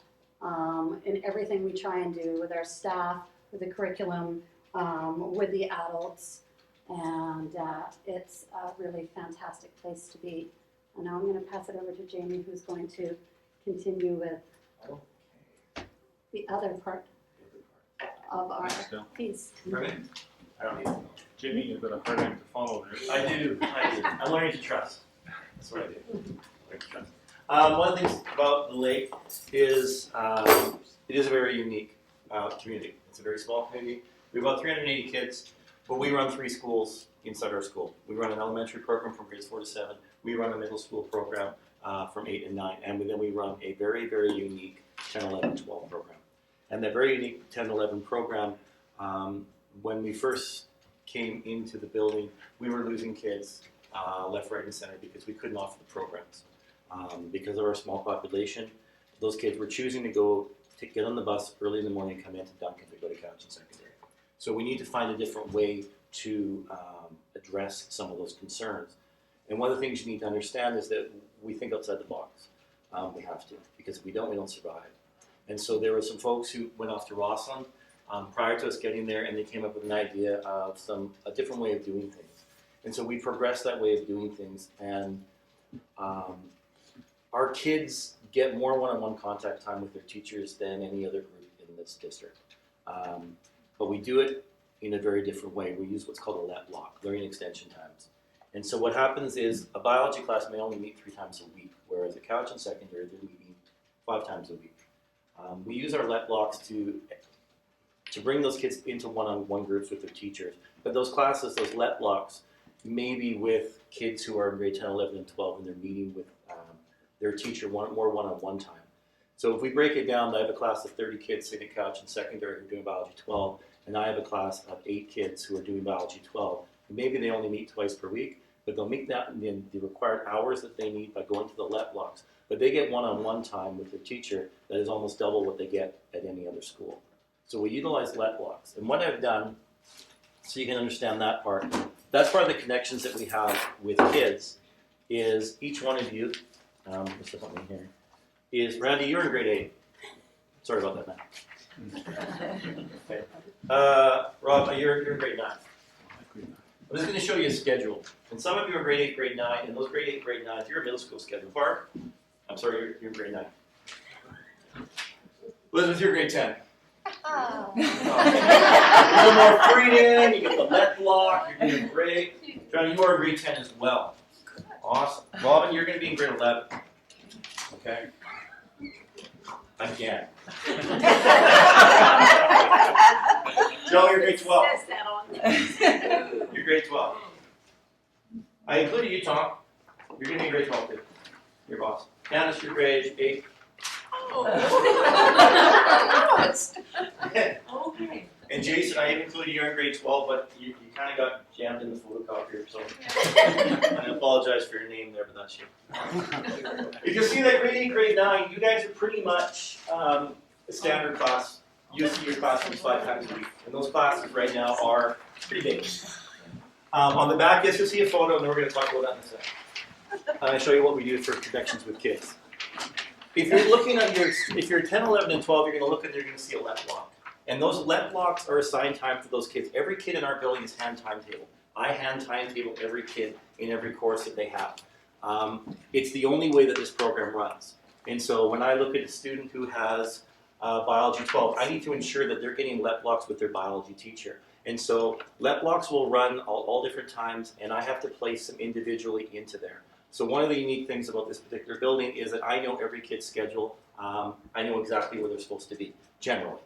in everything we try and do with our staff, with the curriculum, with the adults, and it's a really fantastic place to be. And now I'm going to pass it over to Jamie, who's going to continue with the other part of our piece. Perfect. I don't need to know. Jimmy, you've got a hard name to follow there. I do. I'm learning to trust. That's what I do. Learn to trust. One of the things about the lake is it is a very unique community. It's a very small community. We have about 380 kids, but we run 3 schools inside our school. We run an elementary program from grades 4 to 7. We run a middle school program from 8 and 9. And then we run a very, very unique 10, 11, 12 program. And that very unique 10, 11 program, when we first came into the building, we were losing kids left, right, and center because we couldn't offer the programs. Because of our small population, those kids were choosing to go to get on the bus early in the morning, come into Duncan to go to Cowichan Secondary. So we need to find a different way to address some of those concerns. And one of the things you need to understand is that we think outside the box. We have to, because if we don't survive. And so there were some folks who went off to Rossland prior to us getting there, and they came up with an idea of a different way of doing things. And so we progressed that way of doing things, and our kids get more one-on-one contact time with their teachers than any other group in this district. But we do it in a very different way. We use what's called a LET block, learning extension times. And so what happens is a biology class may only meet 3 times a week, whereas at Cowichan Secondary, they're meeting 5 times a week. We use our LET blocks to bring those kids into one-on-one groups with their teachers. But those classes, those LET blocks, may be with kids who are in grade 10, 11, and 12, and they're meeting with their teacher more one-on-one time. So if we break it down, I have a class of 30 kids sitting at Cowichan Secondary who are doing biology 12, and I have a class of 8 kids who are doing biology 12. And maybe they only meet twice per week, but they'll meet that in the required hours that they need by going to the LET blocks. But they get one-on-one time with their teacher that is almost double what they get at any other school. So we utilize let blocks. And what I've done, so you can understand that part, that's part of the connections that we have with kids, is each one of you, there's something here, is, Randy, you're in grade 8. Sorry about that, man. Okay. Rob, you're in grade 9. I'm just going to show you a schedule. And some of you are grade 8, grade 9, and those grade 8, grade 9, you're a middle school schedule. Bart, I'm sorry, you're grade 9. Elizabeth, you're grade 10. Oh. A little more freedom, you get the let block, you're doing great. John, you are grade 10 as well. Awesome. Robin, you're going to be in grade 11. Okay? Again. Joe, you're grade 12. Says that on You're grade 12. I included you, Tom. You're going to be in grade 12 too. Your boss. Candace, you're grade 8. Okay. And Jason, I included you in grade 12, but you kind of got jammed in the photocopier, so I apologize for your name there, but that's you. If you see that grade 8, grade 9, you guys are pretty much a standard class. You see your classrooms 5 times a week, and those classes right now are pretty big. On the back, yes, you'll see a photo, and then we're going to talk about that in a second. I'll show you what we do for connections with kids. If you're looking at if you're 10, 11, and 12, you're going to look and you're going to see a let block. And those let blocks are assigned time for those kids. Every kid in our building is hand timetable. I hand timetable every kid in every course that they have. It's the only way that this program runs. And so when I look at a student who has biology 12, I need to ensure that they're getting let blocks with their biology teacher. And so let blocks will run all different times, and I have to place them individually into there. So one of the unique things about this particular building is that I know every kid's schedule. I know exactly where they're supposed to be, generally.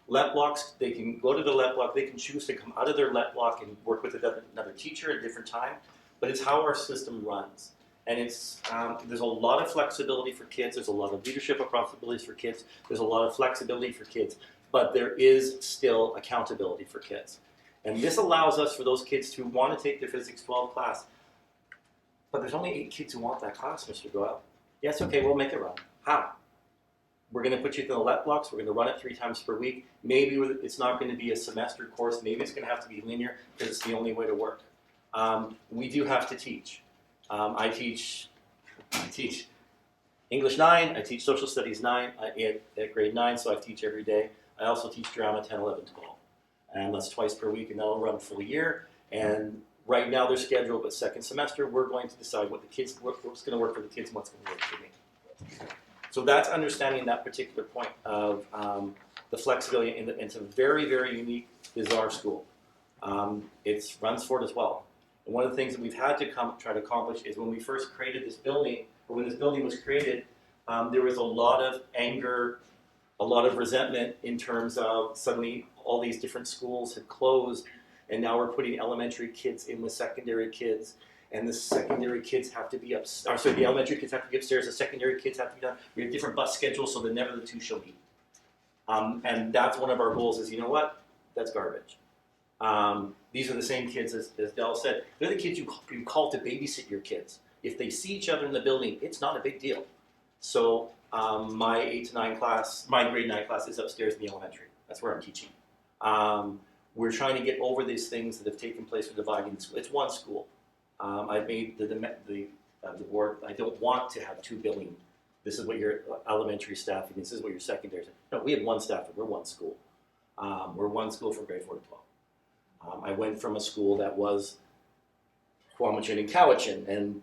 Let blocks, they can go to the let block, they can choose to come out of their let block and work with another teacher at a different time, but it's how our system runs. And it's there's a lot of flexibility for kids, there's a lot of leadership responsibilities for kids, there's a lot of flexibility for kids, but there is still accountability for kids. And this allows us, for those kids who want to take their Physics 12 class, but there's only 8 kids who want that class, Mr. Doyle. Yes, okay, we'll make it run. How? We're going to put you through the let blocks. We're going to run it 3 times per week. Maybe it's not going to be a semester course. Maybe it's going to have to be linear because it's the only way to work. We do have to teach. I teach English 9. I teach Social Studies 9 at grade 9, so I teach every day. I also teach drama 10, 11, 12. And that's twice per week, and that'll run for a year. And right now they're scheduled, but second semester we're going to decide what's going to work for the kids and what's going to work for me. So that's understanding that particular point of the flexibility, and it's a very, very unique, bizarre school. It runs for it as well. And one of the things that we've had to try to accomplish is when we first created this building, or when this building was created, there was a lot of anger, a lot of resentment in terms of suddenly all these different schools had closed, and now we're putting elementary kids in with secondary kids. And the secondary kids have to be the elementary kids have to be upstairs, the secondary kids have to be down. We have different bus schedules, so that never the two shall meet. And that's one of our goals is, you know what? That's garbage. These are the same kids, as Del said. They're the kids you call to babysit your kids. If they see each other in the building, it's not a big deal. So my 8 to 9 class, my grade 9 class is upstairs in the elementary. That's where I'm teaching. We're trying to get over these things that have taken place with dividing the school. It's one school. I've made the board, I don't want to have 2 billing. This is what your elementary staff, and this is what your secondary staff. No, we have one staff, and we're one school. We're one school from grade 4 to 12. I went from a school that was Quamachin and Cowichan, and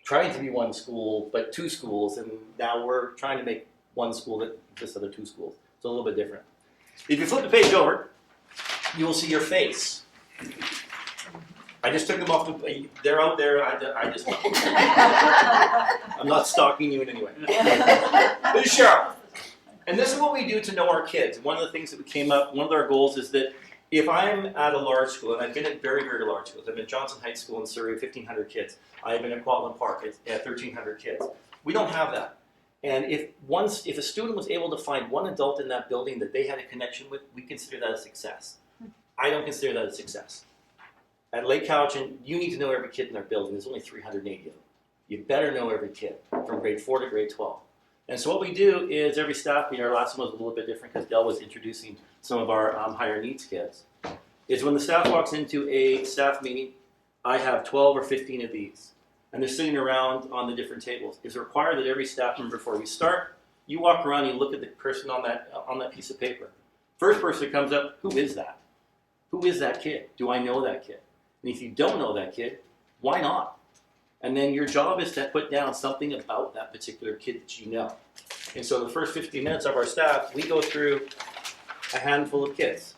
trying to be one school, but 2 schools, and now we're trying to make one school that consists of the 2 schools. It's a little bit different. If you flip the page over, you will see your face. I just took them off. They're out there. I just. I'm not stalking you in any way. This is Cheryl. And this is what we do to know our kids. One of the things that came up, one of our goals is that if I'm at a large school, and I've been at very, very large schools. I've been at Johnson Heights School in Surrey, 1,500 kids. I've been at Quatland Park at 1,300 kids. We don't have that. And if a student was able to find one adult in that building that they had a connection with, we consider that a success. I don't consider that a success. At Lake Cowichan, you need to know every kid in our building. There's only 380 of them. You better know every kid from grade 4 to grade 12. And so what we do is every staff meeting, our last one was a little bit different because Dell was introducing some of our higher needs kids, is when the staff walks into a staff meeting, I have 12 or 15 of these. And they're sitting around on the different tables. It's required that every staff member, before we start, you walk around and you look at the person on that piece of paper. First person that comes up, who is that? Who is that kid? Do I know that kid? And if you don't know that kid, why not? And then your job is to put down something about that particular kid that you know. And so the first 15 minutes of our staff, we go through a handful of kids.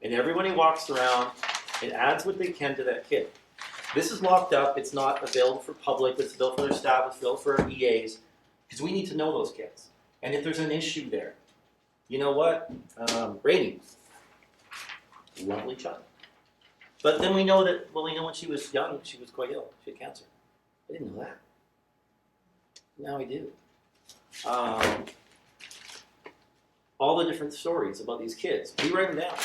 And everybody walks around and adds what they can to that kid. This is locked up. It's not available for public. It's available for their staff. It's available for our EAs. Because we need to know those kids. And if there's an issue there, you know what? Rainy. Lovely child. But then we know that, well, we know when she was young, she was quite ill. She had cancer. I didn't know that. Now I do. All the different stories about these kids. We write them down.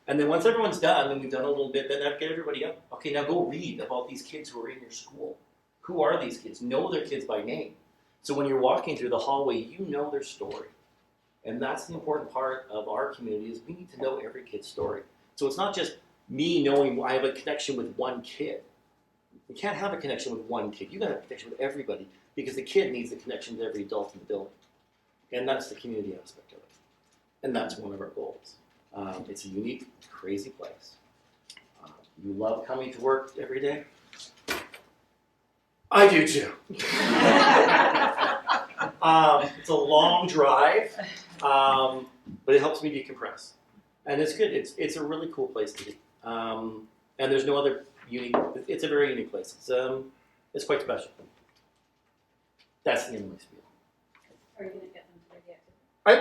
And then once everyone's done, and we've done a little bit, then I get everybody up. Okay, now go read about these kids who are in your school. Who are these kids? Know their kids by name. So when you're walking through the hallway, you know their story. And that's the important part of our community is we need to know every kid's story. So it's not just me knowing I have a connection with one kid. You can't have a connection with one kid. You got to have a connection with everybody because the kid needs a connection with every adult in the building. And that's the community aspect of it. And that's one of our goals. It's a unique, crazy place. You love coming to work every day? I do too. It's a long drive, but it helps me decompress. And it's good. It's a really cool place to be. And there's no other unique, it's a very unique place. It's quite special. That's the end of my spiel. Are you gonna get them to get I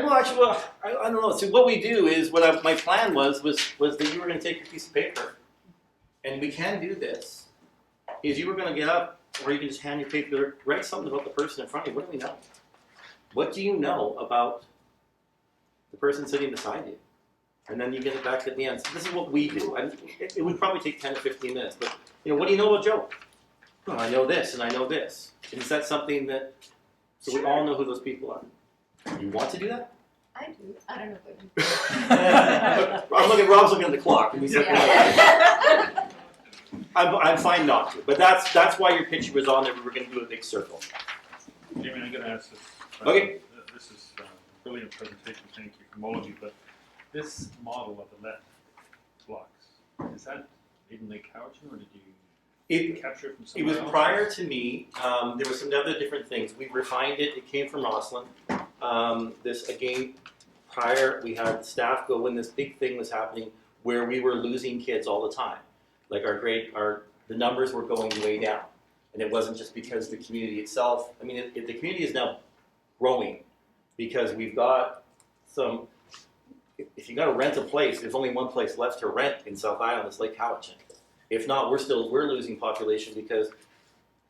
don't know. So what we do is, my plan was that you were going to take your piece of paper, and we can do this, is you were going to get up, or you can just hand your paper, write something about the person in front of you. What do we know? What do you know about the person sitting beside you? And then you get it back at the end. So this is what we do. It would probably take 10 to 15 minutes, but what do you know about Joe? Well, I know this, and I know this. And is that something that, so we all know who those people are? You want to do that? I do. I don't know what Rob's looking at the clock, and he's like, I'm fine not to. But that's why your picture was on there. We were going to do a big circle. Jamie, I'm going to ask this. Okay. This is a brilliant presentation. Thank you from all of you. But this model of the LED blocks, is that in Lake Cowichan, or did you capture it from It somewhere was else? prior to me. There were some other different things. We refined it. It came from Rosslyn. This again, prior we had staff go when this big thing was happening where we were losing kids all the time. Like the numbers were going way down, and it wasn't just because the community itself. I mean, the community is now growing because we've got some. If you got to rent a place, there's only one place left to rent in South Island. It's Lake Cowichan. If not, we're losing population because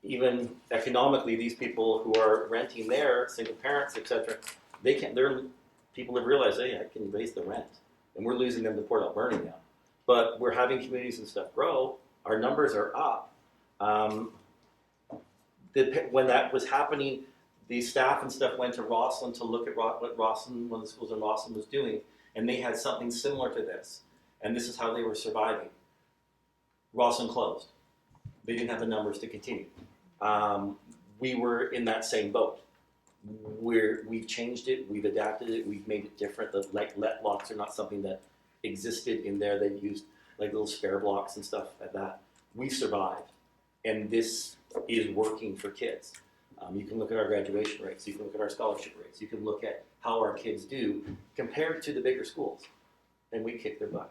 even economically, these people who are renting there, single parents, etc., they can't. People have realized, hey, I can raise the rent, and we're losing them to Port Alberni now. But we're having communities and stuff grow. Our numbers are up. When that was happening, the staff and stuff went to Rosslyn to look at what Rosslyn, one of the schools in Rosslyn was doing, and they had something similar to this. And this is how they were surviving. Rosslyn closed. They didn't have the numbers to continue. We were in that same boat. We've changed it, we've adapted it, we've made it different. The let blocks are not something that existed in there. They used like little spare blocks and stuff like that. We survived, and this is working for kids. You can look at our graduation rates, you can look at our scholarship rates, you can look at how our kids do compared to the bigger schools, and we kick their butt.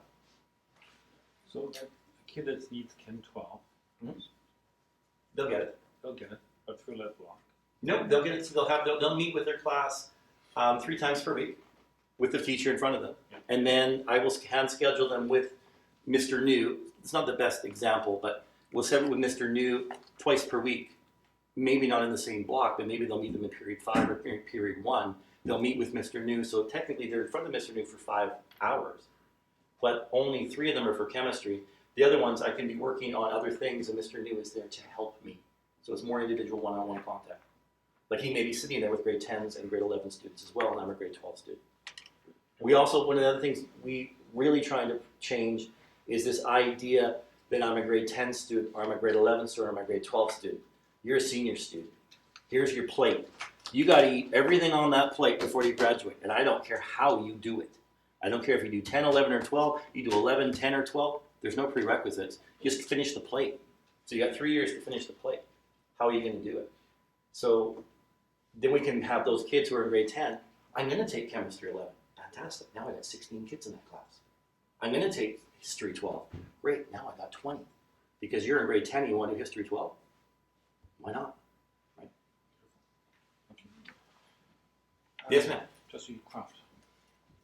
So that a kid that needs Chem 12, They'll get it. they'll get it, but through LED block. No, they'll get it. So they'll meet with their class 3 times per week with the teacher in front of them, and then I will hand schedule them with Mr. New. It's not the best example, but we'll set it with Mr. New twice per week. Maybe not in the same block, but maybe they'll meet them in period 5 or period 1. They'll meet with Mr. New, so technically they're in front of Mr. New for 5 hours, but only 3 of them are for chemistry. The other ones I can be working on other things, and Mr. New is there to help me. So it's more individual one-on-one contact. Like he may be sitting there with grade 10s and grade 11 students as well, and I'm a grade 12 student. We also, one of the other things we really trying to change is this idea that I'm a grade 10 student, or I'm a grade 11 student, or I'm a grade 12 student. You're a senior student. Here's your plate. You got to eat everything on that plate before you graduate, and I don't care how you do it. I don't care if you do 10, 11, or 12, you do 11, 10, or 12, there's no prerequisites. Just finish the plate. So you got 3 years to finish the plate. How are you going to do it? So then we can have those kids who are in grade 10, I'm going to take chemistry 11. Fantastic. Now I got 16 kids in that class. I'm going to take history 12. Great. Now I got 20. Because you're in grade 10 and you want to do history 12? Why not? Right? Yes, ma'am. Trustee Croft.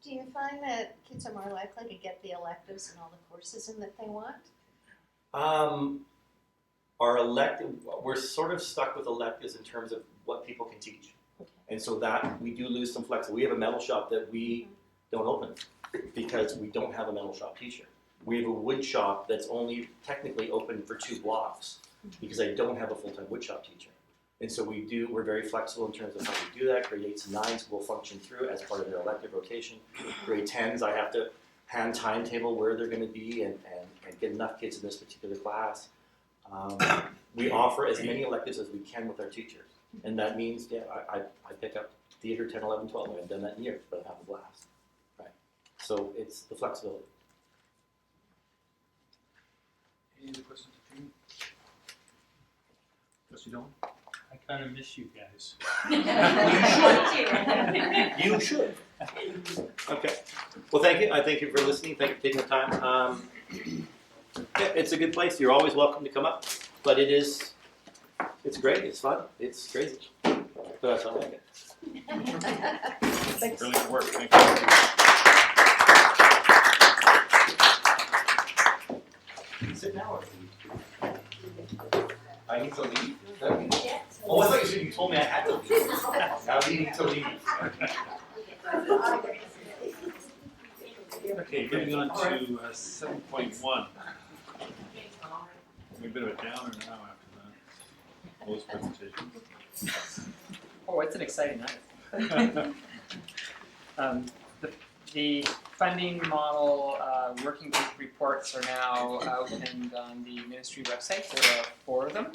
Do you find that kids are more likely to get the electives and all the courses in that they want? Our elective, we're sort of stuck with electives in terms of what people can teach. And so that we do lose some flexibility. We have a metal shop that we don't open because we don't have a metal shop teacher. We have a wood shop that's only technically open for 2 blocks because I don't have a full-time wood shop teacher. And so we're very flexible in terms of how we do that. Grade 8s and 9s will function through as part of their elective rotation. Grade 10s, I have to hand timetable where they're going to be and get enough kids in this particular class. We offer as many electives as we can with our teachers. And that means, yeah, I pick up theater 10, 11, 12. I haven't done that in years, but I have a blast. Right. So it's the flexibility. Any other questions for Jamie? Trustee Dolan? I kind of miss you guys. You should. Okay. Well, thank you. I thank you for listening. Thank you for taking the time. Yeah, it's a good place. You're always welcome to come up. But it's great. It's fun. It's crazy. But that's all I get. Thanks. Brilliant work. Thank you. Sit now. I need to leave? Oh, I thought you told me I had to leave. Now you need to leave. Okay, moving on to 7.1. A bit of a downer now after that. Closed presentation. Oh, it's an exciting night. The funding model working group reports are now out and on the ministry website. There are 4 of them.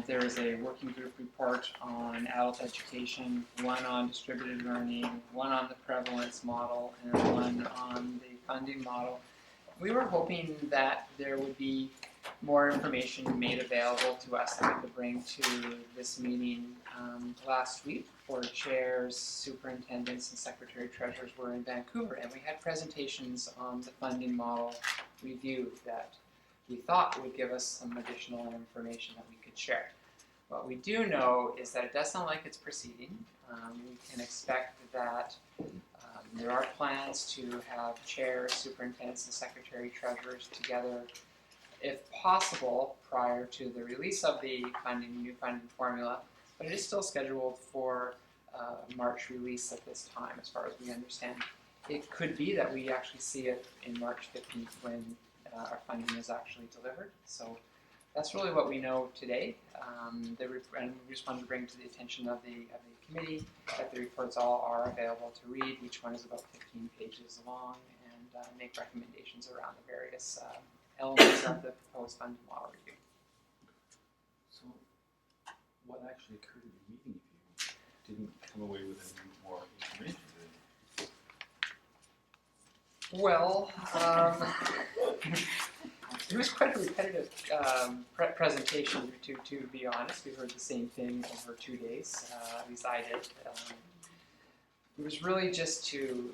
There is a working group report on adult education, 1 on distributed learning, 1 on the prevalence model, and 1 on the funding model. We were hoping that there would be more information made available to us that we could bring to this meeting. Last week, 4 chairs, superintendents, and secretary treasurers were in Vancouver, and we had presentations on the funding model review that we thought would give us some additional information that we could share. What we do know is that it does sound like it's proceeding. We can expect that there are plans to have chairs, superintendents, and secretary treasurers together, if possible, prior to the release of the new funding formula, but it is still scheduled for March release at this time, as far as we understand. It could be that we actually see it in March 15th when our funding is actually delivered. So that's really what we know today. And we just wanted to bring to the attention of the committee that the reports all are available to read. Each one is about 15 pages long, and make recommendations around the various elements of the proposed funding model review. So, what actually occurred at the meeting if you didn't come away with any more information? Well, it was quite a repetitive presentation, to be honest. We heard the same thing over 2 days, at least I did. It was really just to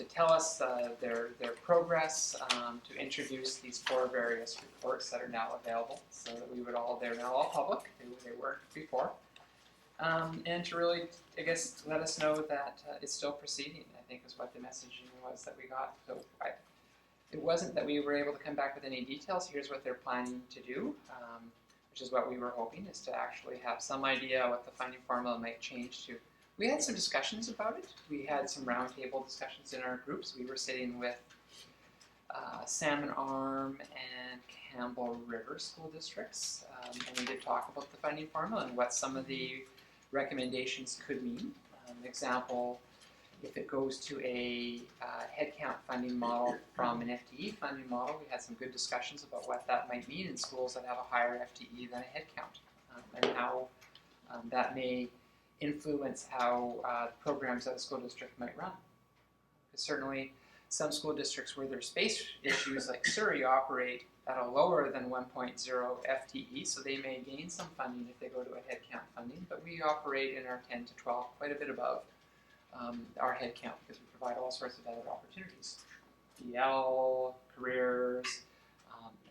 tell us their progress, to introduce these 4 various reports that are now available, so that they're now all public. They weren't before. And to really, I guess, let us know that it's still proceeding, I think is what the messaging was that we got. So it wasn't that we were able to come back with any details. Here's what they're planning to do, which is what we were hoping, is to actually have some idea what the funding formula might change to. We had some discussions about it. We had some roundtable discussions in our groups. We were sitting with Salmon Arm and Campbell River school districts, and we did talk about the funding formula and what some of the recommendations could mean. Example, if it goes to a headcount funding model from an FTE funding model, we had some good discussions about what that might mean in schools that have a higher FTE than a headcount, and how that may influence how programs at a school district might run. Because certainly some school districts where there's space issues, like Surrey, operate at a lower than 1.0 FTE, so they may gain some funding if they go to a headcount funding, but we operate in our 10 to 12 quite a bit above our headcount because we provide all sorts of other opportunities. DL, careers,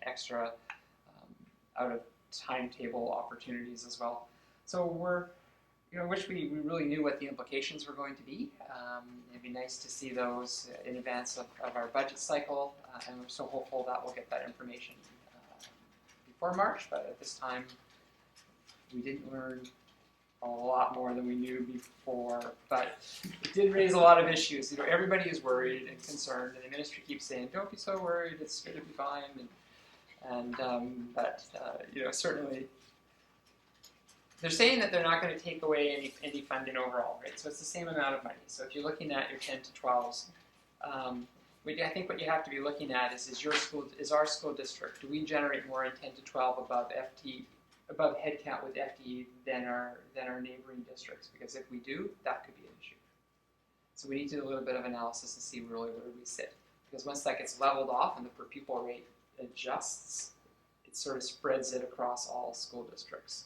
extra out of timetable opportunities as well. So we're, wish we really knew what the implications were going to be. It'd be nice to see those in advance of our budget cycle, and we're so hopeful that we'll get that information before March, but at this time we didn't learn a lot more than we knew before, but it did raise a lot of issues. Everybody is worried and concerned, and the ministry keeps saying, "Don't be so worried; it's going to be fine." But certainly, they're saying that they're not going to take away any funding overall, right? So it's the same amount of money. So if you're looking at your 10 to 12s, I think what you have to be looking at is our school district, do we generate more in 10 to 12 above headcount with FTE than our neighboring districts? Because if we do, that could be an issue. So we need to do a little bit of analysis to see really where we sit. Because once that gets leveled off and the per pupil rate adjusts, it sort of spreads it across all school districts.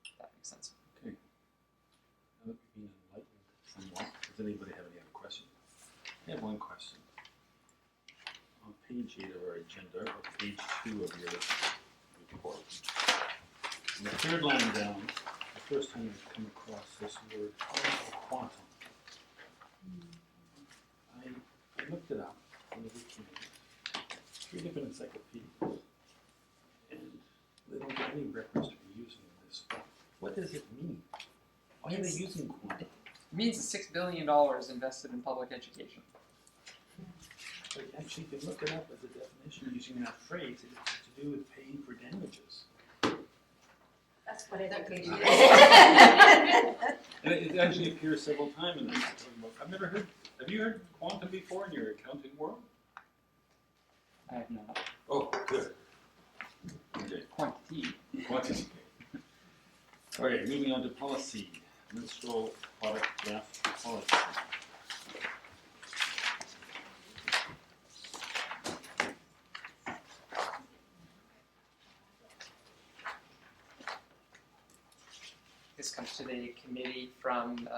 If that makes sense. Okay. Now that we've been enlightened somewhat, does anybody have any other questions? I have one question. On page 8 of our agenda, or page 2 of your report, in the third line down, the first time I've come across this word, quantum. I looked it up on the Wikipedia, 3 different encyclopedias, and they don't get any reference to reusing this. What does it mean? Why are they using quantum? It means $6 billion invested in public education. But actually, if you look it up as a definition using that phrase, it has to do with paying for damages. That's what education is. And it actually appears several times in this. I've never heard. Have you heard quantum before in your accounting world? I have not. Oh, good. Okay. Quantity. Quantity. Okay, moving on to policy. Menstrual product draft policy. This comes to the committee from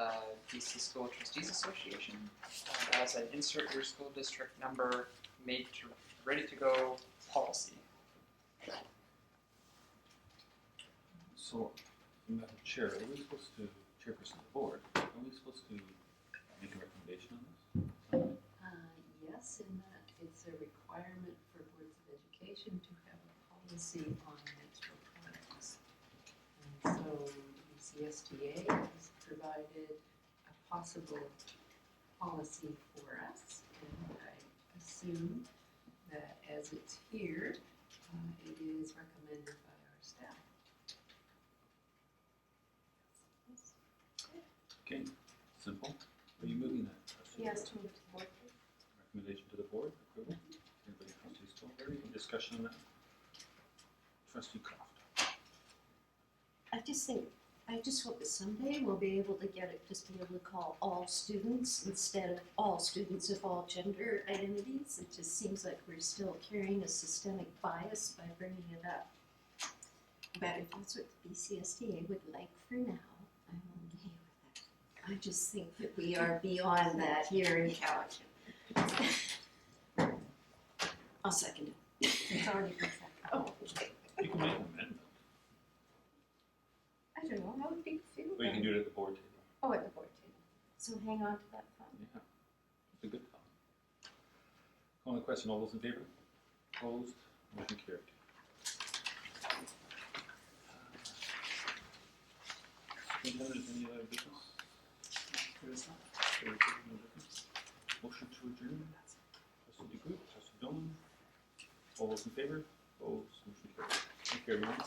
BC School Trustees Association as an insert your school district number ready to go policy. So, Madam Chair, are we supposed to, chairperson of the board, are we supposed to make a recommendation on this? Yes, in that it's a requirement for boards of education to have a policy on menstrual products. And so BCSTA has provided a possible policy for us, and I assume that as it's here, it is recommended by our staff. Okay, simple. Are you moving that? Trustee? Yes, to move to the board. Recommendation to the board, approval. Anybody, Trustee Stolberg, any discussion on that? Trustee Croft. I just hope that someday we'll be able to get it, just be able to call all students instead of all students of all gender identities. It just seems like we're still carrying a systemic bias by bringing it up. But if that's what the BCSDA would like for now, I'm okay with it. I just think that we are beyond that here in Cowichan. I'll second it. It's already been seconded. Oh, okay. You can make an amendment, I don't know, how would people feel or you about can it? do it at the board table. Oh, at the board table. So hang on to that thought. Yeah, it's a good thought. On the question, all those in favor? Opposed? Motion carried. Superintendent, any other business? There is not. There is no business. Motion to adjourn. Trustee DeGroot, Trustee Dolan. All those in favor? Opposed? Motion carried. Thank you, everyone.